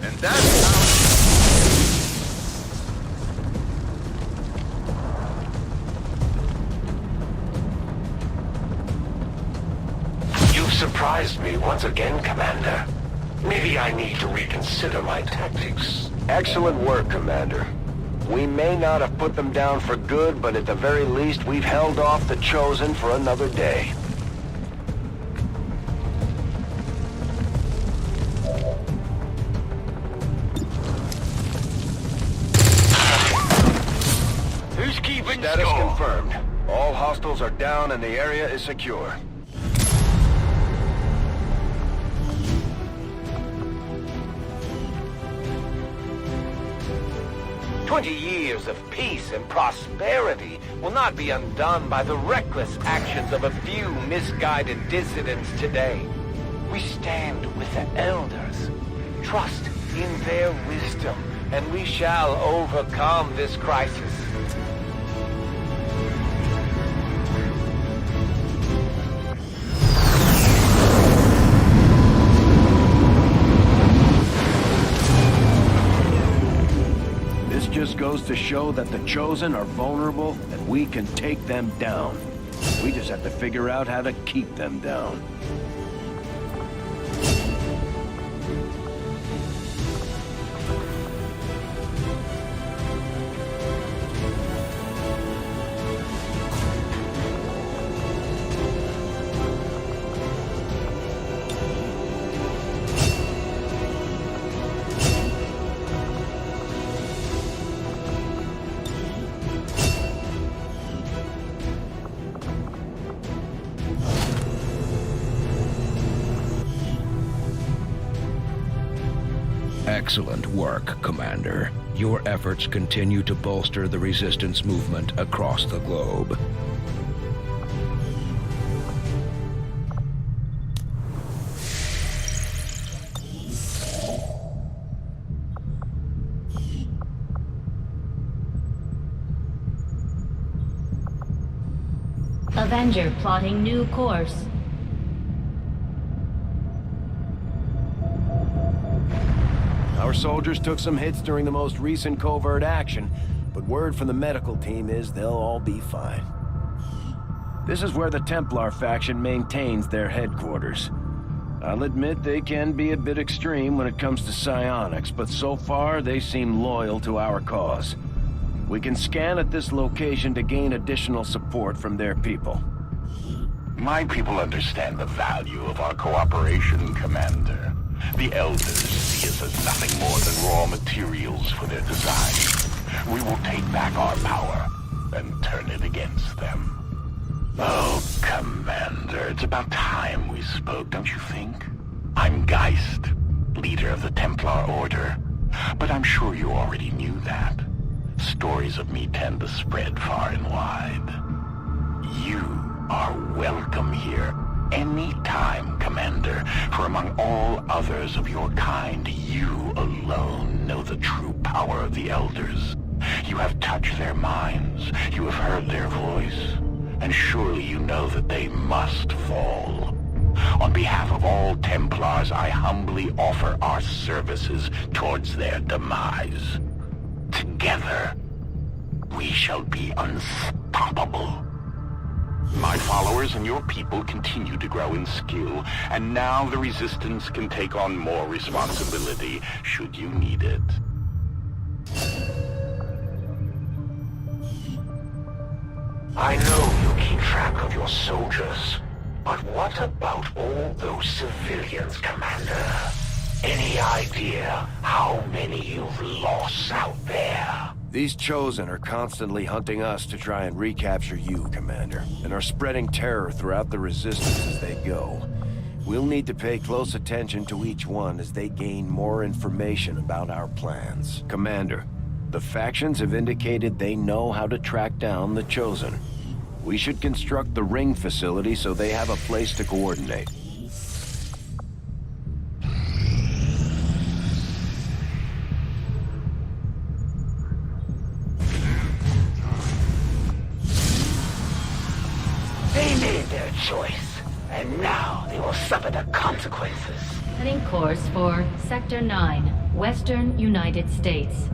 And that's how... You've surprised me once again, Commander. Maybe I need to reconsider my tactics. Excellent work, Commander. We may not have put them down for good, but at the very least, we've held off the Chosen for another day. Who's keeping Status score? confirmed. All hostiles are down and the area is secure. Years of peace and prosperity will not be undone by the reckless actions of a few misguided dissidents today. We stand with the elders, trust in their wisdom, and we shall overcome this crisis. Just goes to show that the Chosen are vulnerable and we can take them down. We just have to figure out how to keep them down. Excellent work, Commander. Your efforts continue to bolster the Resistance movement across the globe. Avenger plotting new course. Our soldiers took some hits during the most recent covert action, but word from the medical team is they'll all be fine. This is where the Templar faction maintains their headquarters. I'll admit they can be a bit extreme when it comes to psionics, but so far they seem loyal to our cause. We can scan at this location to gain additional support from their people. My people understand the value of our cooperation, Commander. The Elders see us as nothing more than raw materials for their design. We will take back our power and turn it against them. Oh, Commander, it's about time we spoke, don't you think? I'm Geist, leader of the Templar Order, but I'm sure you already knew that. stories of me tend to spread far and wide. You are welcome here any time, Commander, for among all others of your kind, you alone know the true power of the Elders. You have touched their minds, you have heard their voice, and surely you know that they must fall. On behalf of all Templars, I humbly offer our services towards their demise. Together, we shall be unstoppable. My followers and your people continue to grow in skill, and now the Resistance can take on more responsibility should you need it. I know you keep track of your soldiers, but what about all those civilians, Commander? Any idea how many you've lost out there? These Chosen are constantly hunting us to try and recapture you, Commander, and are spreading terror throughout the Resistance as they go. We'll need to pay close attention to each one as they gain more information about our plans. Commander, the factions have indicated they know how to track down the Chosen. We should construct the ring facility so they have a place to coordinate. They made their choice, and now they will suffer the consequences. Heading course for Sector 9, Western United States.